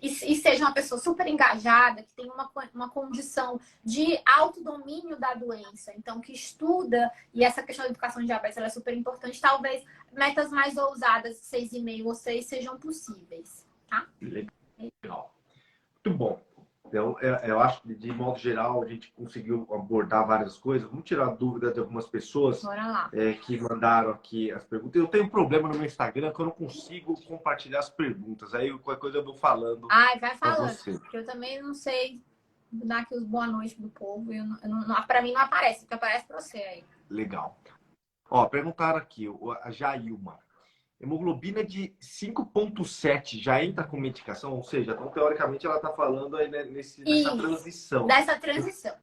e seja uma pessoa super engajada, que tem uma condição de autodomínio da doença, então que estuda, e essa questão da educação de diabetes ela é super importante, talvez metas mais ousadas, 6,5 ou 6, sejam possíveis. Tá? Legal. Muito bom. Então, eu acho que, de modo geral, a gente conseguiu abordar várias coisas. Vamos tirar a dúvida de algumas pessoas que mandaram aqui as perguntas. Eu tenho um problema no meu Instagram que eu não consigo compartilhar as perguntas. Aí, qualquer coisa eu vou falando. Vai falando. Porque eu também não sei dar aqui os boa noite do povo. Para mim não aparece, porque aparece para você aí. Legal. Ó, perguntaram aqui, a Jailma. Hemoglobina de 5,7 já entra com medicação? Ou seja, então, teoricamente, ela está falando aí nessa transição. Dessa transição.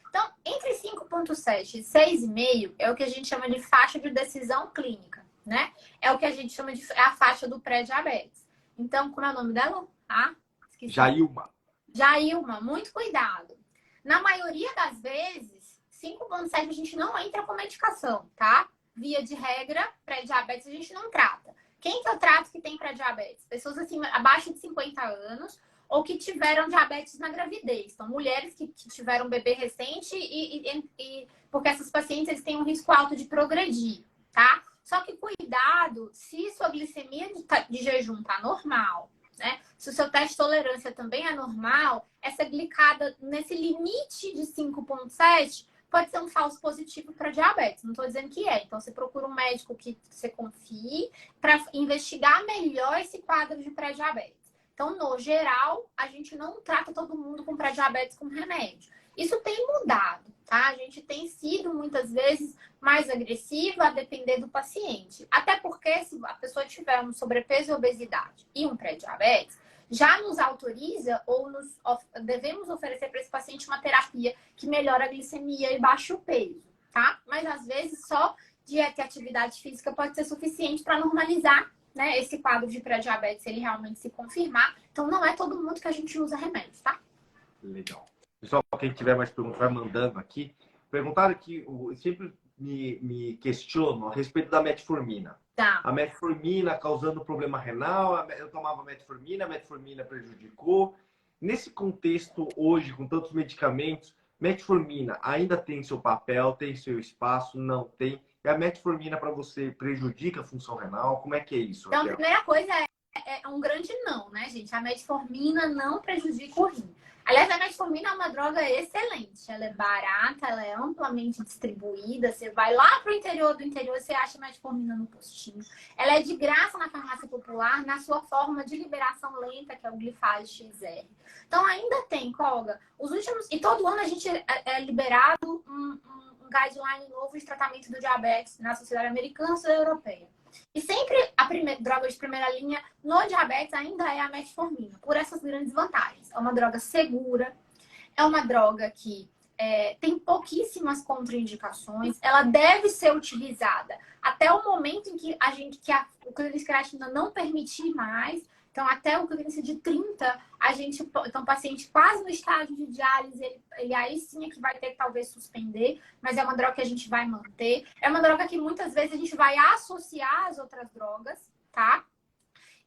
Então, entre 5,7 e 6,5 é o que a gente chama de faixa de decisão clínica, né? É o que a gente chama de a faixa do pré-diabetes. Então, como é o nome dela? Ah, esqueci. Jailma, muito cuidado. Na maioria das vezes, 5,7 a gente não entra com medicação, tá? Via de regra, pré-diabetes a gente não trata. Quem que eu trato que tem pré-diabetes? Pessoas assim, abaixo de 50 anos ou que tiveram diabetes na gravidez. Então, mulheres que tiveram bebê recente porque essas pacientes eles têm um risco alto de progredir, tá? Só que cuidado, se sua glicemia de jejum tá normal, né? Se o seu teste de tolerância também é normal, essa glicada nesse limite de 5,7 pode ser um falso positivo para diabetes. Não estou dizendo que é. Então, você procura um médico que você confie para investigar melhor esse quadro de pré-diabetes. Então, no geral, a gente não trata todo mundo com pré-diabetes com remédio. Isso tem mudado, tá? A gente tem sido, muitas vezes, mais agressiva a depender do paciente. Até porque, se a pessoa tiver um sobrepeso e obesidade e um pré-diabetes, já nos autoriza ou devemos oferecer para esse paciente uma terapia que melhora a glicemia e baixa o peso, tá? Mas, às vezes, só dieta e atividade física pode ser suficiente para normalizar, né, esse quadro de pré-diabetes, ele realmente se confirmar. Então, não é todo mundo que a gente usa remédios, tá? Legal. Pessoal, quem tiver mais perguntas, vai mandando aqui. Perguntaram aqui, eu sempre me questiono a respeito da metformina. Tá. A metformina causando problema renal, eu tomava metformina, a metformina prejudicou. Nesse contexto, hoje, com tantos medicamentos, metformina ainda tem seu papel, tem seu espaço? Não tem? E a metformina para você prejudica a função renal? Como é que é isso, Então, Raquel? a primeira coisa é um grande não, né, gente? A metformina não prejudica o rim. Aliás, a metformina é uma droga excelente. Ela é barata, ela é amplamente distribuída. Você vai lá pro interior do interior, você acha metformina no postinho. Ela é de graça na farmácia popular, na sua forma de liberação lenta, que é o Glifage XR. Então, ainda tem, Colga. Os últimos... E todo ano a gente é liberado um guideline novo de tratamento do diabetes na Sociedade Americana e Sociedade Europeia. E sempre a droga de primeira linha no diabetes ainda é a metformina, por essas grandes vantagens. É uma droga segura, é uma droga que tem pouquíssimas contraindicações, ela deve ser utilizada até o momento em que o clearance creatina não permitir mais. Então, até o clearance de 30, então, o paciente quase no estágio de diálise, ele aí sim é que vai ter que talvez suspender, mas é uma droga que a gente vai manter. É uma droga que muitas vezes a gente vai associar às outras drogas, tá?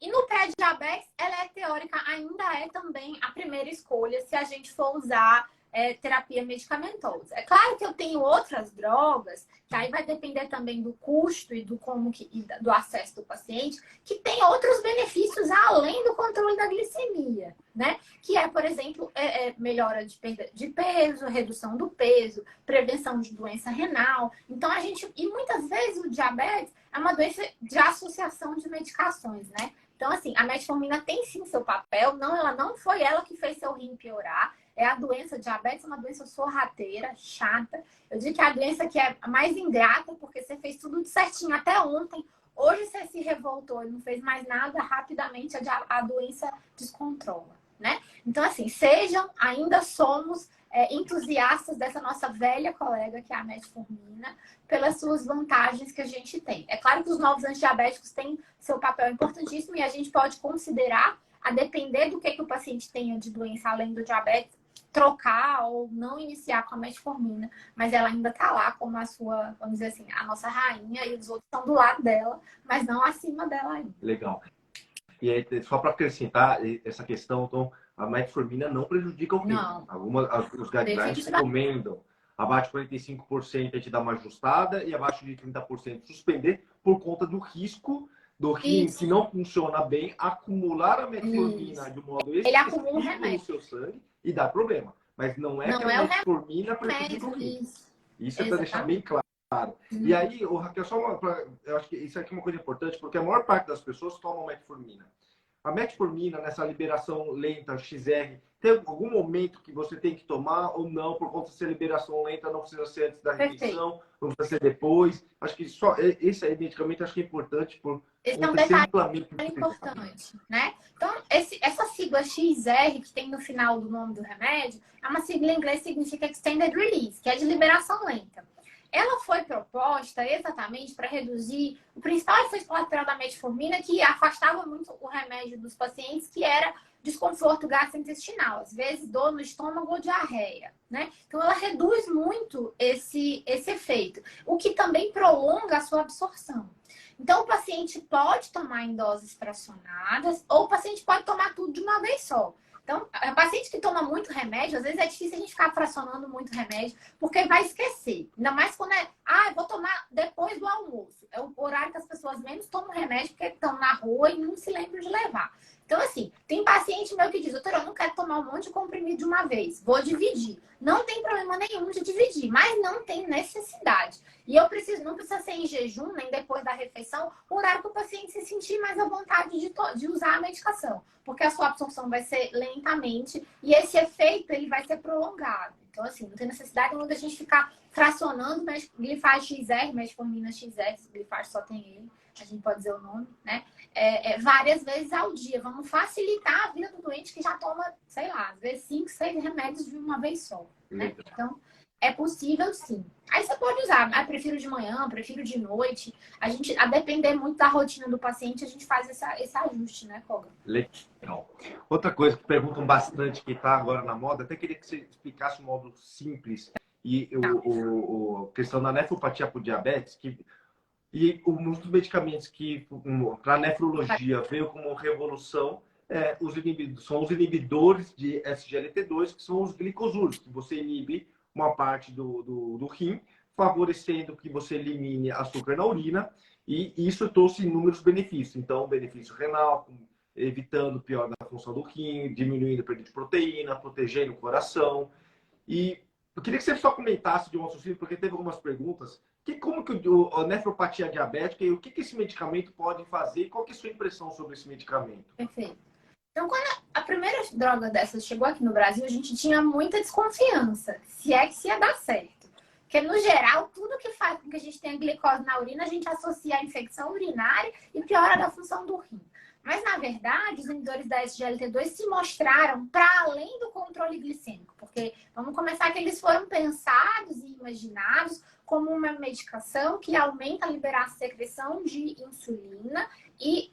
E no pré-diabetes, ela é teórica, ainda é também a primeira escolha se a gente for usar terapia medicamentosa. É claro que eu tenho outras drogas, que aí vai depender também do custo e do acesso do paciente, que tem outros benefícios além do controle da glicemia, né? Que é, por exemplo, melhora de perda de peso, redução do peso, prevenção de doença renal. Então, e muitas vezes o diabetes é uma doença de associação de medicações, né? Então, assim, a metformina tem sim seu papel, ela não foi ela que fez seu rim piorar. É a doença, diabetes é uma doença sorrateira, chata. Eu digo que é a doença que é a mais ingrata, porque você fez tudo certinho até ontem. Hoje você se revoltou e não fez mais nada, rapidamente a doença descontrola, né? Então, assim, ainda somos entusiastas dessa nossa velha colega, que é a metformina, pelas suas vantagens que a gente tem. É claro que os novos antidiabéticos têm seu papel importantíssimo e a gente pode considerar, a depender do que o paciente tenha de doença além do diabetes, trocar ou não iniciar com a metformina, mas ela ainda está lá como a sua, vamos dizer assim, a nossa rainha, e os outros estão do lado dela, mas não acima dela ainda. Legal. E aí, só para acrescentar essa questão, então, a metformina não prejudica o rim. Não. Os guidelines recomendam abaixo de 45% a gente dá uma ajustada e abaixo de 30% suspender por conta do risco do rim que não funciona bem acumular a metformina de um modo excessivo no seu sangue e dar problema. Mas não é que a metformina prejudica o rim. Isso é para deixar bem claro. E aí, Raquel, eu acho que isso aqui é uma coisa importante, porque a maior parte das pessoas tomam metformina A metformina, nessa liberação lenta, XR, tem algum momento que você tem que tomar ou não, por conta dessa liberação lenta, não precisa ser antes da refeição, não precisa ser depois. Acho que só esse aí, medicamento, acho que é importante por Esse é um conta de ser detalhe amplamente importante, né? Então, essa sigla XR que tem no final do nome do remédio, é uma sigla em inglês que significa Extended Release, que é de liberação lenta. Ela foi proposta exatamente para reduzir o principal efeito colateral da metformina, que afastava muito o remédio dos pacientes, que era desconforto gastrointestinal, às vezes dor no estômago ou diarreia, né? Então ela reduz muito esse efeito, o que também prolonga a sua absorção. Então o paciente pode tomar em doses fracionadas ou o paciente pode tomar tudo de uma vez só. Então, paciente que toma muito remédio, às vezes é difícil a gente ficar fracionando muito remédio, porque vai esquecer. Ainda mais quando eu vou tomar depois do almoço. É o horário que as pessoas menos tomam remédio, porque estão na rua e não se lembram de levar. Então, assim, tem paciente meu que diz, doutor, eu não quero tomar um monte de comprimido de uma vez, vou dividir. Não tem problema nenhum de dividir, mas não tem necessidade. E não precisa ser em jejum, nem depois da refeição, o horário que o paciente se sentir mais à vontade de usar a medicação. Porque a sua absorção vai ser lentamente e esse efeito ele vai ser prolongado. Então, assim, não tem necessidade nenhuma da gente ficar fracionando glifage XR, metformina XR, glifage só tem ele, a gente pode dizer o nome, né? Várias vezes ao dia. Vamos facilitar a vida do doente que já toma, sei lá, às vezes 5, 6 remédios de uma vez só, né? Então, é possível sim. Aí você pode usar, prefiro de manhã, prefiro de noite. A depender muito da rotina do paciente, a gente faz esse ajuste, né, Koga? Legal. Outra coisa que perguntam bastante, que está agora na moda, até queria que você explicasse um modo simples, e a questão da nefropatia por diabetes, um dos medicamentos que, para nefrologia, veio como revolução, são os inibidores de SGLT2, que são os glicosuros, que você inibe uma parte do rim, favorecendo que você elimine açúcar na urina, e isso trouxe inúmeros benefícios. Então, benefício renal, evitando pior da função do rim, diminuindo a perda de proteína, protegendo o coração. E eu queria que você só comentasse de um raciocínio, porque teve algumas perguntas, como que a nefropatia diabética e o que esse medicamento pode fazer e qual que é a sua impressão sobre esse medicamento? Perfeito. Então, quando a primeira droga dessas chegou aqui no Brasil, a gente tinha muita desconfiança, se é que se ia dar certo. Porque, no geral, tudo que faz com que a gente tenha glicose na urina, a gente associa a infecção urinária e piora da função do rim. Mas, na verdade, os inibidores da SGLT2 se mostraram para além do controle glicêmico. Porque, vamos começar que eles foram pensados e imaginados como uma medicação que aumenta a secreção de insulina e,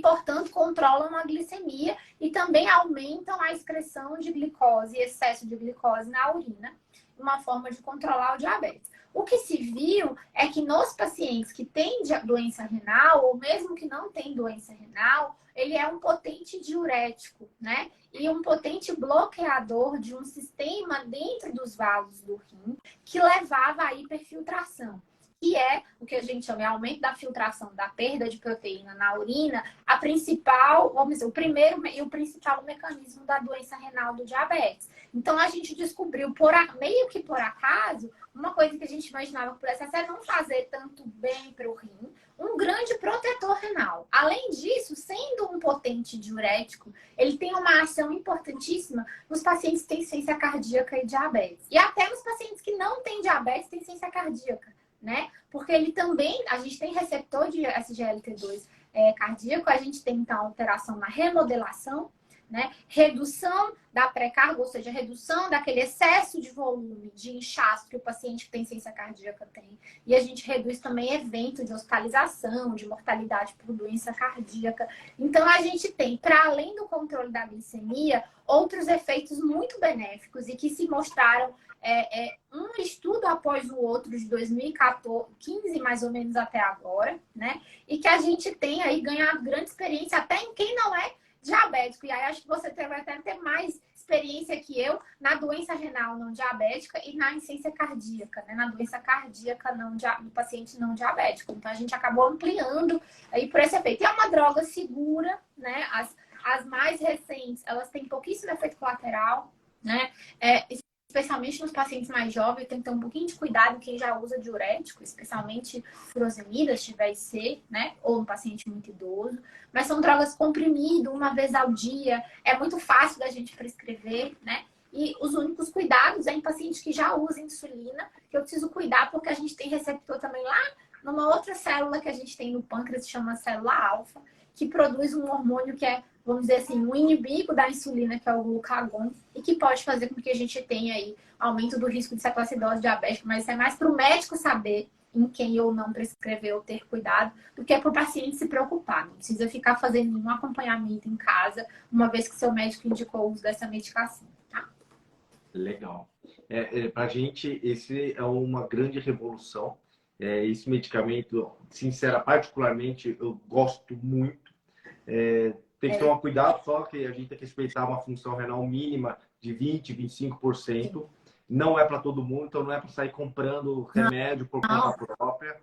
portanto, controlam a glicemia e também aumentam a excreção de glicose, excesso de glicose na urina, uma forma de controlar o diabetes. O que se viu é que nos pacientes que têm doença renal, ou mesmo que não têm doença renal, ele é um potente diurético, né? E um potente bloqueador de um sistema dentro dos vasos do rim que levava à hiperfiltração, que é o que a gente chama de aumento da filtração, da perda de proteína na urina, a principal, vamos dizer, o primeiro e o principal mecanismo da doença renal do diabetes. Então, a gente descobriu, meio que por acaso, uma coisa que a gente imaginava que pudesse ser não fazer tanto bem para o rim, um grande protetor renal. Além disso, sendo um potente diurético, ele tem uma ação importantíssima nos pacientes que têm insuficiência cardíaca e diabetes. E até nos pacientes que não têm diabetes, têm insuficiência cardíaca, né? Porque ele também, a gente tem receptor de SGLT2 cardíaco, a gente tem, então, alteração na remodelação, né? Redução da pré-carga, ou seja, redução daquele excesso de volume de inchaço que o paciente que tem insuficiência cardíaca tem. E a gente reduz também evento de hospitalização, de mortalidade por doença cardíaca. Então, a gente tem, para além do controle da glicemia, outros efeitos muito benéficos e que se mostraram um estudo após o outro de 2015, mais ou menos até agora, né? E que a gente tem aí ganhado grande experiência até em quem não é diabético. E aí acho que você vai até ter mais experiência que eu na doença renal não diabética e na insuficiência cardíaca, né? Na doença cardíaca do paciente não diabético. Então a gente acabou ampliando aí por esse efeito. E é uma droga segura, né? As mais recentes, elas têm pouquíssimo efeito colateral, né? especialmente nos pacientes mais jovens, tem que ter um pouquinho de cuidado quem já usa diurético, especialmente furosemida, se tiver IC, né? Ou um paciente muito idoso. Mas são drogas comprimidas, uma vez ao dia. É muito fácil da gente prescrever, né? E os únicos cuidados é em pacientes que já usam insulina, que eu preciso cuidar porque a gente tem receptor também lá numa outra célula que a gente tem no pâncreas, que chama célula alfa, que produz um hormônio que é, vamos dizer assim, um inimigo da insulina, que é o glucagon, e que pode fazer com que a gente tenha aí aumento do risco de cetoacidose diabética, mas isso é mais para o médico saber em quem ou não prescrever ou ter cuidado, do que para o paciente se preocupar. Não precisa ficar fazendo nenhum acompanhamento em casa, uma vez que seu médico indicou o uso dessa medicação, tá? Legal. Para a gente, esse é uma grande revolução. Esse medicamento, particularmente, eu gosto muito. Tem que tomar cuidado, só que a gente tem que respeitar uma função renal mínima de 20, 25%. Sim. Não é para todo mundo, então não é para sair comprando remédio por conta própria.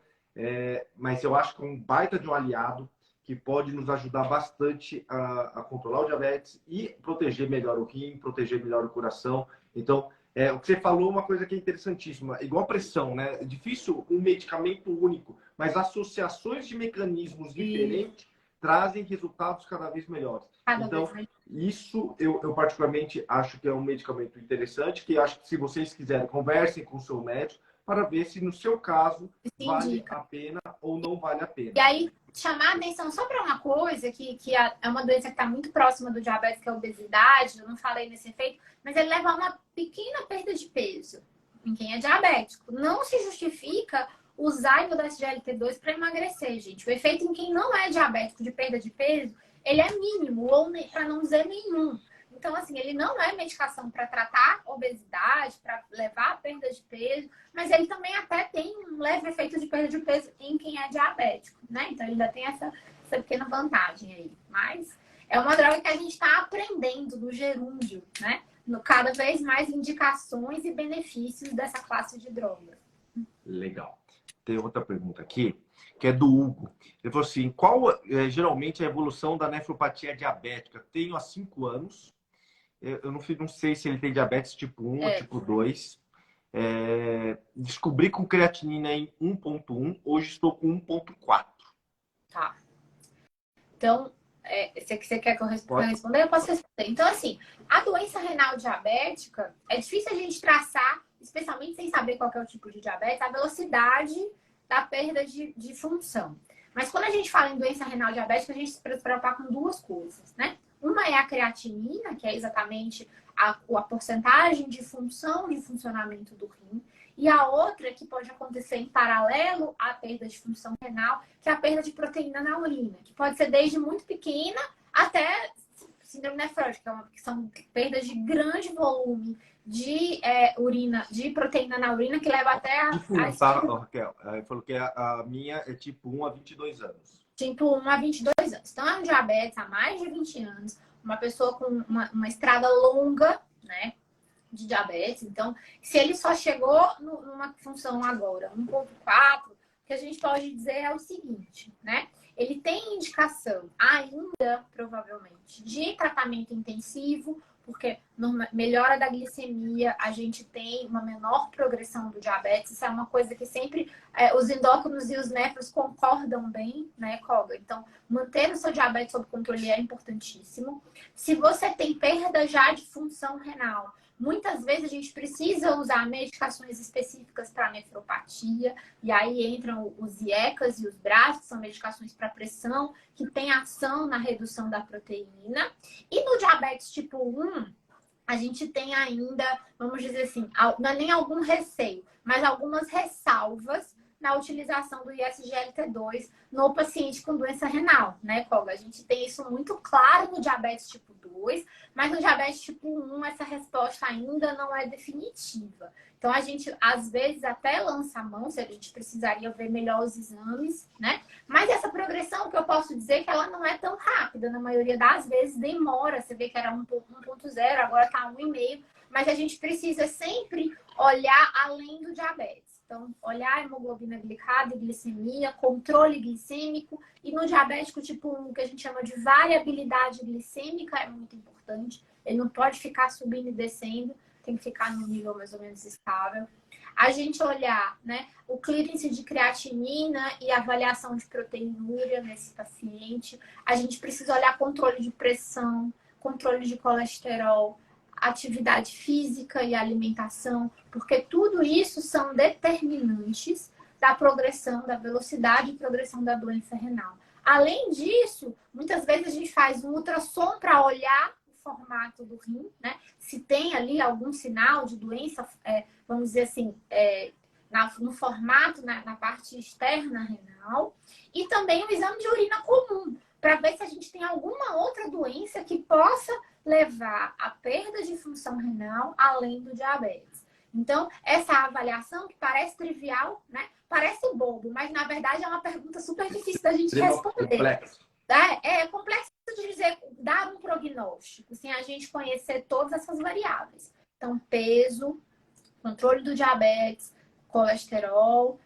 Mas eu acho que é um baita de um aliado que pode nos ajudar bastante a controlar o diabetes e proteger melhor o rim, proteger melhor o coração. Então, o que você falou, uma coisa que é interessantíssima, igual a pressão, né? É difícil um medicamento único, mas associações de mecanismos diferentes trazem resultados cada vez melhores. Então, isso eu particularmente acho que é um medicamento interessante, que acho que se vocês quiserem, conversem com o seu médico para ver se no seu caso vale a pena ou não vale a pena. E aí, chamar a atenção só para uma coisa, que é uma doença que está muito próxima do diabetes, que é a obesidade, eu não falei nesse efeito, mas ele leva a uma pequena perda de peso em quem é diabético. Não se justifica usar o SGLT2 para emagrecer, gente. O efeito em quem não é diabético de perda de peso, ele é mínimo, ou para não dizer nenhum. Então, assim, ele não é medicação para tratar obesidade, para levar a perda de peso, mas ele também até tem um leve efeito de perda de peso em quem é diabético, né? Então, ele ainda tem essa pequena vantagem aí. Mas é uma droga que a gente está aprendendo no gerúndio, né? Cada vez mais indicações e benefícios dessa classe de drogas. Legal. Tem outra pergunta aqui, que é do Hugo. Ele falou assim, qual geralmente a evolução da nefropatia diabética? Tenho há 5 anos. Eu não sei se ele tem diabetes tipo 1 ou tipo 2. Descobri com creatinina em 1,1. Hoje estou com 1,4. Tá. Então, se você quer que eu responder, eu posso responder. Então, assim, a doença renal diabética, é difícil a gente traçar, especialmente sem saber qual que é o tipo de diabetes, a velocidade da perda de função. Mas quando a gente fala em doença renal diabética, a gente se preocupar com duas coisas, né? Uma é a creatinina, que é exatamente a porcentagem de função de funcionamento do rim. E a outra, que pode acontecer em paralelo à perda de função renal, que é a perda de proteína na urina, que pode ser desde muito pequena até síndrome nefrótica, que são perdas de grande volume de urina, de proteína na urina, que leva até a... Raquel, falou que a minha é tipo 1 a 22 anos. Tipo 1 a 22 anos. Então, é um diabetes há mais de 20 anos, uma pessoa com uma estrada longa, né, de diabetes. Então, se ele só chegou numa função agora, 1,4, o que a gente pode dizer é o seguinte, né? Ele tem indicação ainda, provavelmente, de tratamento intensivo, porque melhora da glicemia, a gente tem uma menor progressão do diabetes. Isso é uma coisa que sempre os endócrinos e os nefros concordam bem, né, Koga? Então, manter o seu diabetes sob controle é importantíssimo. Se você tem perda já de função renal, muitas vezes a gente precisa usar medicações específicas para nefropatia, e aí entram os IECAs e os BRAS, que são medicações para pressão, que têm ação na redução da proteína. E no diabetes tipo 1, a gente tem ainda, vamos dizer assim, não é nem algum receio, mas algumas ressalvas na utilização do ISGLT2 no paciente com doença renal, né, Koga? A gente tem isso muito claro no diabetes tipo 2, mas no diabetes tipo 1 essa resposta ainda não é definitiva. Então, a gente, às vezes, até lança a mão, se a gente precisaria ver melhor os exames, né? Mas essa progressão, que eu posso dizer que ela não é tão rápida. Na maioria das vezes, demora. Você vê que era 1,0, agora está 1,5. Mas a gente precisa sempre olhar além do diabetes. Então, olhar a hemoglobina glicada e glicemia, controle glicêmico. E no diabético tipo 1, que a gente chama de variabilidade glicêmica, é muito importante. Ele não pode ficar subindo e descendo. tem que ficar num nível mais ou menos estável. A gente olhar, né, o clearance de creatinina e avaliação de proteinúria nesse paciente. A gente precisa olhar controle de pressão, controle de colesterol, atividade física e alimentação, porque tudo isso são determinantes da progressão, da velocidade e progressão da doença renal. Além disso, muitas vezes a gente faz um ultrassom para olhar o formato do rim, né? Se tem ali algum sinal de doença, vamos dizer assim, no formato, na parte externa renal. E também o exame de urina comum, para ver se a gente tem alguma outra doença que possa levar à perda de função renal, além do diabetes. Então, essa avaliação que parece trivial, né? Parece bobo, mas na verdade é uma pergunta super difícil da gente responder. Complexo. É complexo de dizer, dar um prognóstico, sem a gente conhecer todas essas variáveis. Então, peso, controle do diabetes, colesterol,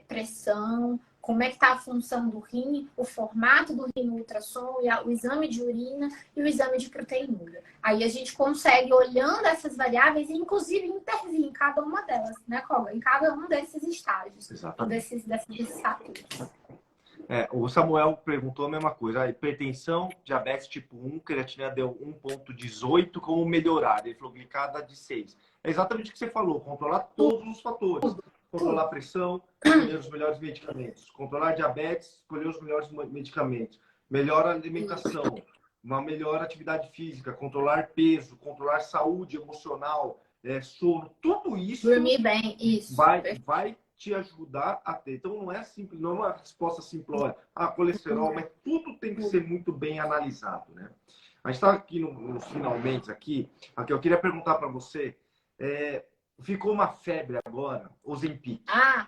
pressão, como é que está a função do rim, o formato do rim no ultrassom, o exame de urina e o exame de proteinúria. Aí a gente consegue, olhando essas variáveis, inclusive intervir em cada uma delas, né, Koga? Em cada um desses estágios, desses fatores. O Samuel perguntou a mesma coisa. Hipertensão, diabetes tipo 1, creatina deu 1,18, como melhorar? Ele falou glicada de 6. É exatamente o que você falou, controlar todos os fatores. Controlar a pressão, escolher os melhores medicamentos. Controlar diabetes, escolher os melhores medicamentos. Melhor alimentação, uma melhor atividade física, controlar peso, controlar saúde emocional, sono. Tudo isso, dormir bem, isso. vai te ajudar a ter. Então não é simples, não é uma resposta simplória. Colesterol, mas tudo tem que ser muito bem analisado, né? A gente está aqui nos finalmente aqui. Eu queria perguntar para você. Ficou uma febre agora, Ozempic.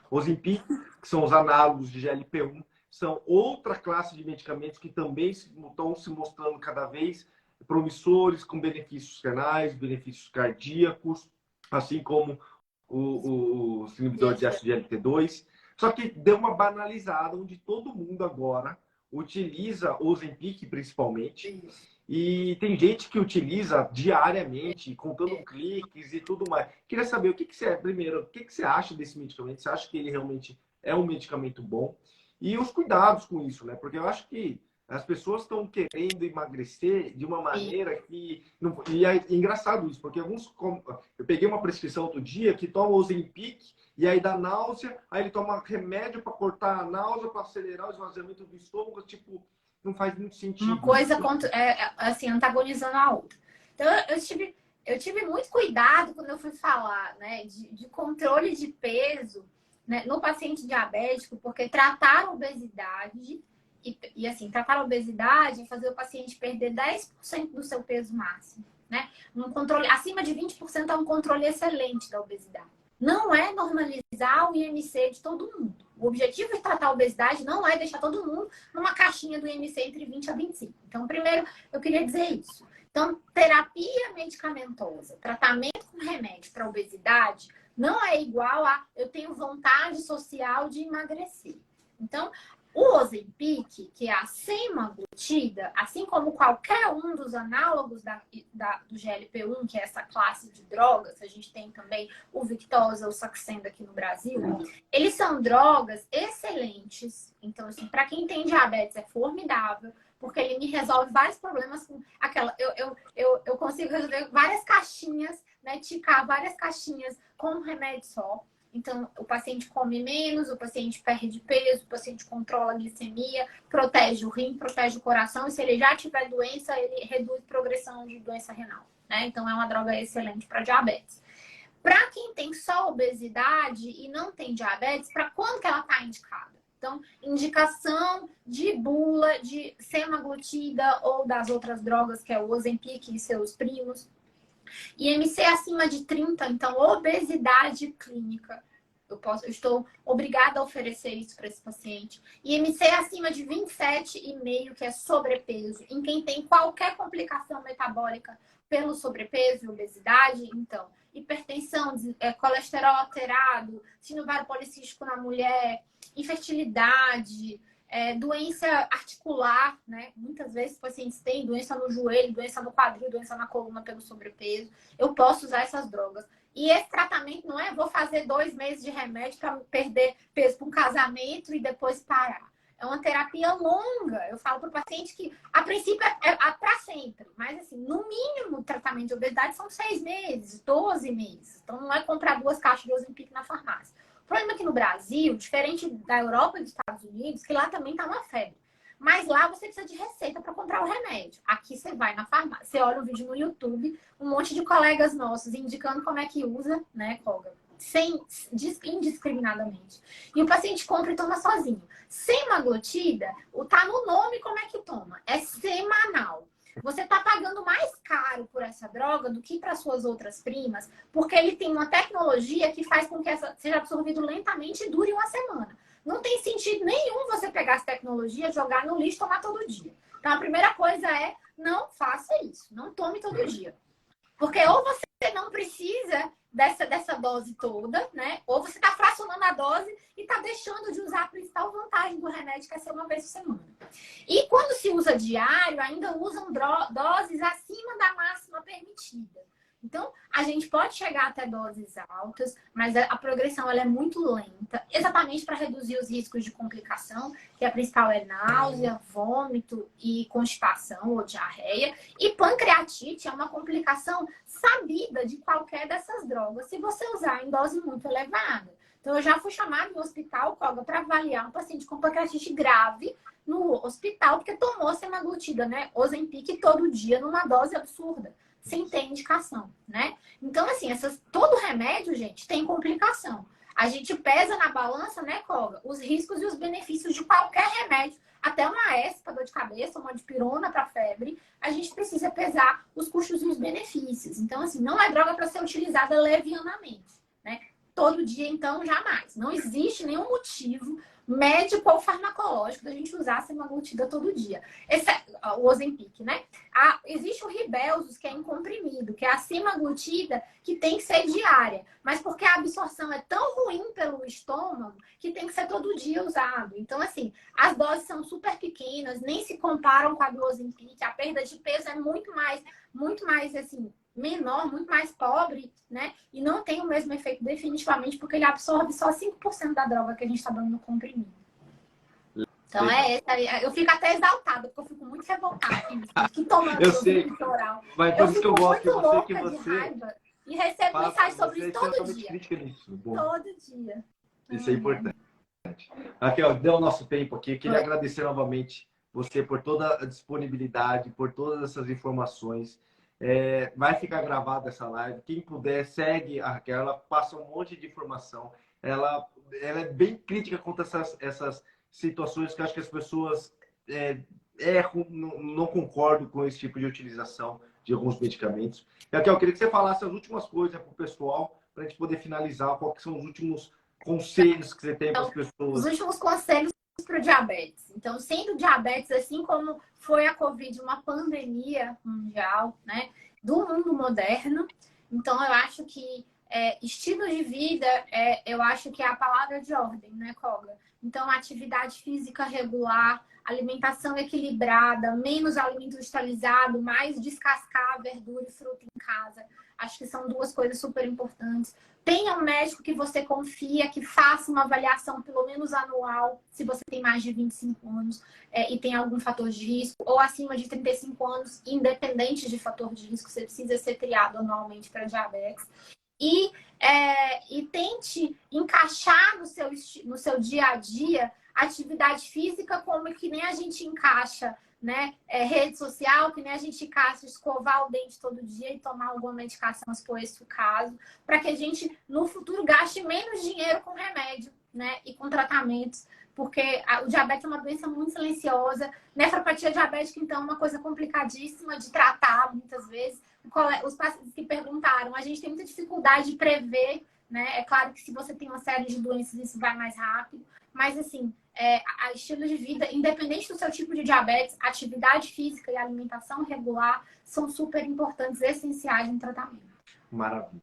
Ozempic, que são os análogos de GLP-1, são outra classe de medicamentos que também estão se mostrando cada vez promissores, com benefícios renais, benefícios cardíacos, assim como os inibidores de SGLT2. Só que deu uma banalizada, onde todo mundo agora utiliza o Ozempic, principalmente. E tem gente que utiliza diariamente, contando cliques e tudo mais. Queria saber primeiro, o que você acha desse medicamento? Você acha que ele realmente é um medicamento bom? E os cuidados com isso, né? Porque eu acho que as pessoas estão querendo emagrecer de uma maneira que... E é engraçado isso, porque eu peguei uma prescrição outro dia que toma Ozempic e aí dá náusea, aí ele toma remédio para cortar a náusea, para acelerar o esvaziamento do estômago, tipo... Não faz muito sentido. Uma coisa assim, antagonizando a outra. Então, eu tive muito cuidado quando eu fui falar, né, de controle de peso, né, no paciente diabético, porque tratar a obesidade e assim, tratar a obesidade é fazer o paciente perder 10% do seu peso máximo, né? Um controle acima de 20% é um controle excelente da obesidade. Não é normalizar o IMC de todo mundo. O objetivo de tratar a obesidade não é deixar todo mundo numa caixinha do IMC entre 20 a 25. Então, primeiro, eu queria dizer isso. Então, terapia medicamentosa, tratamento com remédio para obesidade, não é igual a eu tenho vontade social de emagrecer. Então, o Ozempic, que é a semaglutida, assim como qualquer um dos análogos do GLP-1, que é essa classe de drogas, a gente tem também o Victoza, o Saxenda aqui no Brasil, eles são drogas excelentes. Então, assim, para quem tem diabetes é formidável, porque ele me resolve vários problemas com aquela... Eu consigo resolver várias caixinhas, né? Ticar várias caixinhas com um remédio só. Então, o paciente come menos, o paciente perde peso, o paciente controla a glicemia, protege o rim, protege o coração. E se ele já tiver doença, ele reduz progressão de doença renal, né? Então, é uma droga excelente para diabetes. Para quem tem só obesidade e não tem diabetes, para quando que ela está indicada? Então, indicação de bula, de semaglutida ou das outras drogas, que é o Ozempic e seus primos. IMC acima de 30, então obesidade clínica. Eu estou obrigada a oferecer isso para esse paciente. IMC acima de 27,5, que é sobrepeso. Em quem tem qualquer complicação metabólica pelo sobrepeso e obesidade, então, hipertensão, colesterol alterado, síndrome policístico na mulher, infertilidade, doença articular, né? Muitas vezes os pacientes têm doença no joelho, doença no quadril, doença na coluna pelo sobrepeso. Eu posso usar essas drogas. E esse tratamento não é vou fazer 2 meses de remédio para perder peso para um casamento e depois parar. É uma terapia longa. Eu falo para o paciente que, a princípio, é para sempre. Mas, assim, no mínimo, o tratamento de obesidade são 6 meses, 12 meses. Então, não é comprar 2 caixas de Ozempic na farmácia. O problema é que no Brasil, diferente da Europa e dos Estados Unidos, que lá também está uma febre. Mas lá você precisa de receita para comprar o remédio. Aqui você vai na farmácia, você olha um vídeo no YouTube, um monte de colegas nossos indicando como é que usa, né, Colga? Indiscriminadamente. E o paciente compra e toma sozinho. Semaglutida, tá no nome como é que toma. É semanal. Você está pagando mais caro por essa droga do que para suas outras primas, porque ele tem uma tecnologia que faz com que seja absorvido lentamente e dure uma semana. Não tem sentido nenhum você pegar essa tecnologia, jogar no lixo e tomar todo dia. Então, a primeira coisa é, não faça isso. Não tome todo dia. Porque ou você não precisa dessa dose toda, né? Ou você está fracionando a dose e está deixando de usar a principal vantagem do remédio, que é ser uma vez por semana. E quando se usa diário, ainda usam doses acima da máxima permitida. Então, a gente pode chegar até doses altas, mas a progressão ela é muito lenta, exatamente para reduzir os riscos de complicação, que a principal é náusea, vômito e constipação ou diarreia. E pancreatite é uma complicação sabida de qualquer dessas drogas, se você usar em dose muito elevada. Então, eu já fui chamada no hospital, Colga, para avaliar um paciente com pancreatite grave no hospital, porque tomou semaglutida, né? Ozempic todo dia, numa dose absurda, sem ter indicação, né? Então, assim, todo remédio, gente, tem complicação. A gente pesa na balança, né, Colga, os riscos e os benefícios de qualquer remédio. Até uma S para dor de cabeça, uma dipirona para febre, a gente precisa pesar os custos e os benefícios. Então, assim, não é droga para ser utilizada levianamente, né? Todo dia, então, jamais. Não existe nenhum motivo médico ou farmacológico da gente usar a semaglutida todo dia. Esse é o Ozempic, né? Existe o Ribelsus, que é em comprimido, que é a semaglutida que tem que ser diária. Mas porque a absorção é tão ruim pelo estômago que tem que ser todo dia usado. Então, assim, as doses são super pequenas, nem se comparam com a do Ozempic. A perda de peso é muito mais, assim, menor, muito mais pobre, né? E não tem o mesmo efeito definitivamente, porque ele absorve só 5% da droga que a gente está dando no comprimido. Então eu fico até exaltada, porque eu fico muito revoltada com isso. Fico tomando oral. Mas por isso que eu gosto de você, que de raiva, e recebo mensagem sobre isso todo dia. Todo dia. Isso é importante. Raquel, deu o nosso tempo aqui. Queria agradecer novamente você por toda a disponibilidade, por todas essas informações. Vai ficar gravada essa live. Quem puder, segue a Raquel. Ela passa um monte de informação. Ela é bem crítica contra essas situações que eu acho que as pessoas erram, não concordo com esse tipo de utilização de alguns medicamentos. Raquel, eu queria que você falasse as últimas coisas para o pessoal, para a gente poder finalizar. Quais são os últimos conselhos que você tem para as pessoas? Os últimos conselhos para o diabetes. Então, sendo diabetes, assim como foi a Covid, uma pandemia mundial, né, do mundo moderno, então eu acho que estilo de vida, eu acho que é a palavra de ordem, né, Colga? Então, atividade física regular, alimentação equilibrada, menos alimento industrializado, mais descascar verdura e fruta em casa. Acho que são 2 coisas super importantes. Tenha um médico que você confia, que faça uma avaliação pelo menos anual, se você tem mais de 25 anos e tem algum fator de risco, ou acima de 35 anos, independente de fator de risco, você precisa ser triado anualmente para diabetes. E tente encaixar no seu dia a dia atividade física como que nem a gente encaixa, né? Rede social, que nem a gente encaixa escovar o dente todo dia e tomar alguma medicação, se for esse o caso, para que a gente, no futuro, gaste menos dinheiro com remédio, né? E com tratamentos, porque o diabetes é uma doença muito silenciosa. Nefropatia diabética, então, é uma coisa complicadíssima de tratar, muitas vezes. Os pacientes que perguntaram, a gente tem muita dificuldade de prever, né? É claro que se você tem uma série de doenças, isso vai mais rápido. Mas, assim, a estilo de vida, independente do seu tipo de diabetes, atividade física e alimentação regular são super importantes, essenciais no tratamento. Maravilha.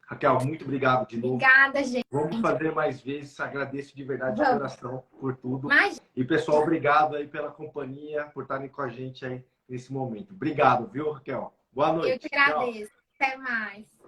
Raquel, muito obrigado de novo. Obrigada, gente. Vamos fazer mais vezes. Agradeço de verdade, de coração, por tudo. Mas... E, pessoal, obrigado aí pela companhia, por estarem com a gente aí nesse momento. Obrigado, viu, Raquel? Boa noite. Eu que agradeço. Tchau. Até mais.